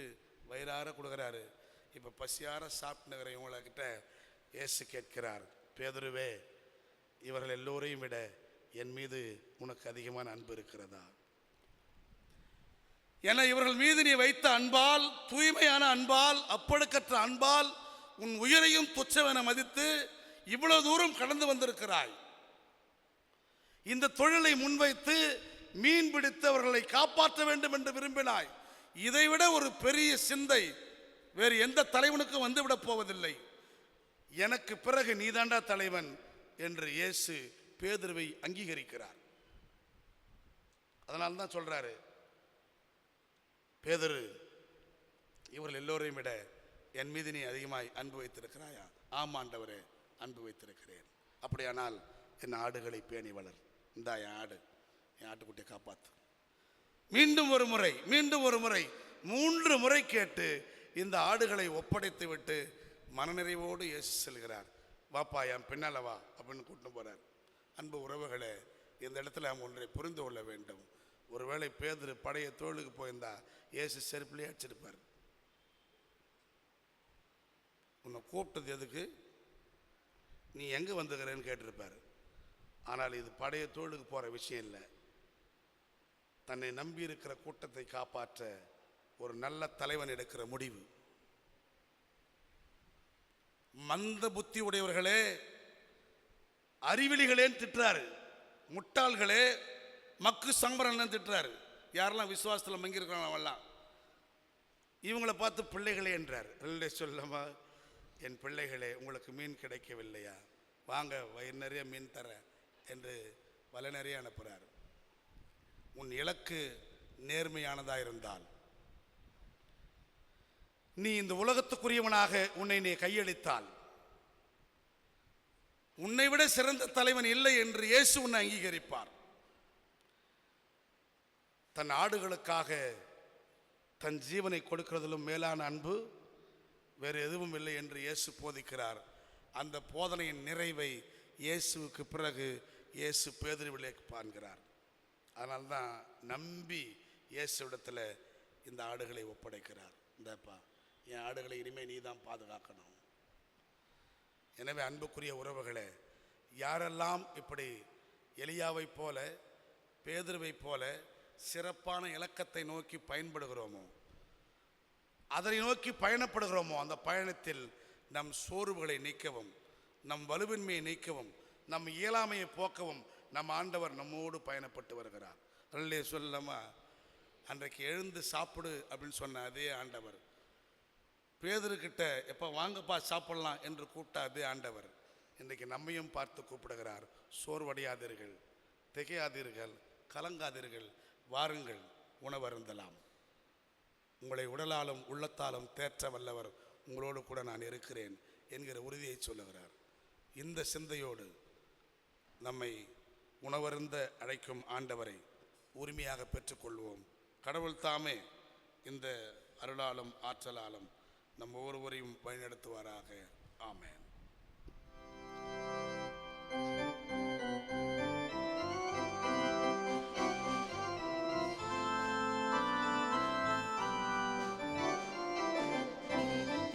வயிறார கொடுக்குறாரு. இப்போ பசியார சாப்பிட்டுங்கிற இவங்கக்கிட்ட இயேசு கேட்கிறார், பேதுருவே இவர்கள் எல்லோரையும் விட என் மீது உனக்கு அதிகமான அன்பு இருக்கிறதா? என இவர்கள் மீது நீ வைத்த அன்பால், தூய்மையான அன்பால், அப்பழுக்கற்ற அன்பால் உன் உயிரையும் துச்சவென மதித்து இவ்வளவு தூரம் கடந்து வந்திருக்கிறாய். இந்த தொழிலை முன்வைத்து மீன் பிடித்து அவர்களை காப்பாற்ற வேண்டும் என்று விரும்பினாய். இதைவிட ஒரு பெரிய சிந்தை வேறு எந்த தலைவனுக்கும் வந்துவிடப் போவதில்லை. எனக்கு பிறகு நீதாண்டா தலைவன் என்று இயேசு பேதுருவை அங்கீகரிக்கிறார். அதனால தான் சொல்றாரு, பேதுரு இவர்கள் எல்லோரையும் விட என் மீது நீ அதிகமாய் அன்பு வைத்திருக்கிறாயா? ஆம் ஆண்டவரே, அன்பு வைத்திருக்கிறேன். அப்படியானால் என் ஆடுகளை பேணி வளர். இந்தா என் ஆடு, என் ஆட்டுக்குட்டியை காப்பாற்று. மீண்டும் ஒரு முறை, மீண்டும் ஒரு முறை, 3 முறை கேட்டு இந்த ஆடுகளை ஒப்படைத்து விட்டு மனநிறைவோடு இயேசு செல்கிறார். வாப்பா என் பின்னால வா அப்படின்னு கூட்டிட்டு போறார். அன்பு உறவுகளே, இந்த இடத்துல நாம் ஒன்றை புரிந்து கொள்ள வேண்டும். ஒருவேளை பேதுரு பழைய தோளுக்கு போயிருந்தா இயேசு செருப்பிலே அடிச்சிருப்பார். உன்னை கூப்பிட்டது எதுக்கு, நீ எங்கே வந்துக்கிறேன்னு கேட்டிருப்பார். ஆனால் இது பழைய தோளுக்கு போகிற விஷயம் இல்லை. தன்னை நம்பி இருக்கிற கூட்டத்தை காப்பாற்ற ஒரு நல்ல தலைவன் எடுக்கிற முடிவு. மந்த புத்தி உடையவர்களே, அறிவிலிகளேன்னு திட்டுறாரு, முட்டாள்களே, மக்கு சம்பரம்னு திட்டுறாரு. யாரெல்லாம் விசுவாசத்தில் மங்கியிருக்கிறாங்க அவெல்லாம் இவங்களை பார்த்து பிள்ளைகளே என்றார். இல்லை சொல்லமா, என் பிள்ளைகளே உங்களுக்கு மீன் கிடைக்கவில்லையா? வாங்க வயிறு நிறைய மீன் தர என்று வலை நிறைய அனுப்புகிறார். உன் இலக்கு நேர்மையானதாக இருந்தால், நீ இந்த உலகத்துக்குரியவனாக உன்னை நீ கையளித்தால், உன்னை விட சிறந்த தலைவன் இல்லை என்று இயேசு உன்னை அங்கீகரிப்பார். தன் ஆடுகளுக்காக தன் ஜீவனை கொடுக்கிறதிலும் மேலான அன்பு வேறு எதுவும் இல்லை என்று இயேசு போதிக்கிறார். அந்த போதனையின் நிறைவை இயேசுவுக்கு பிறகு இயேசு பேதுருவிலே காண்கிறார். அதனால்தான் நம்பி இயேசுவிடத்தில் இந்த ஆடுகளை ஒப்படைக்கிறார். இந்தப்பா என் ஆடுகளை இனிமேல் நீ தான் பாதுகாக்கணும். எனவே அன்புக்குரிய உறவுகளே, யாரெல்லாம் இப்படி எலியாவை போல பேதுருவை போல சிறப்பான இலக்கத்தை நோக்கி பயன்படுகிறோமோ, அதை நோக்கி பயணப்படுகிறோமோ, அந்த பயணத்தில் நம் சோர்வுகளை நீக்கவும், நம் வலுவின்மையை நீக்கவும், நம் இயலாமையை போக்கவும் நம் ஆண்டவர் நம்மோடு பயணப்பட்டு வருகிறார். அல்லே சொல்லாமா, அன்றைக்கு எழுந்து சாப்பிடு அப்படின்னு சொன்ன அதே ஆண்டவர் பேதுருக்கிட்ட எப்போ வாங்கப்பா சாப்பிடலாம் என்று கூப்பிட்ட அதே ஆண்டவர் இன்றைக்கு நம்மையும் பார்த்து கூப்பிடுகிறார். சோர்வடையாதீர்கள், திகையாதீர்கள், கலங்காதீர்கள், வாருங்கள் உணவருந்தலாம். உங்களை உடலாலும் உள்ளத்தாலும் தேற்ற வல்லவர் உங்களோடு கூட நான் இருக்கிறேன் என்கிற உறுதியை சொல்லுகிறார். இந்த சிந்தையோடு நம்மை உணவருந்த அழைக்கும் ஆண்டவரை உரிமையாக பெற்றுக்கொள்வோம். கடவுள் தாமே இந்த அருளாலும் ஆற்றலாலும் நம் ஒவ்வொருவரையும் வழிநடத்துவாராக. ஆமென்.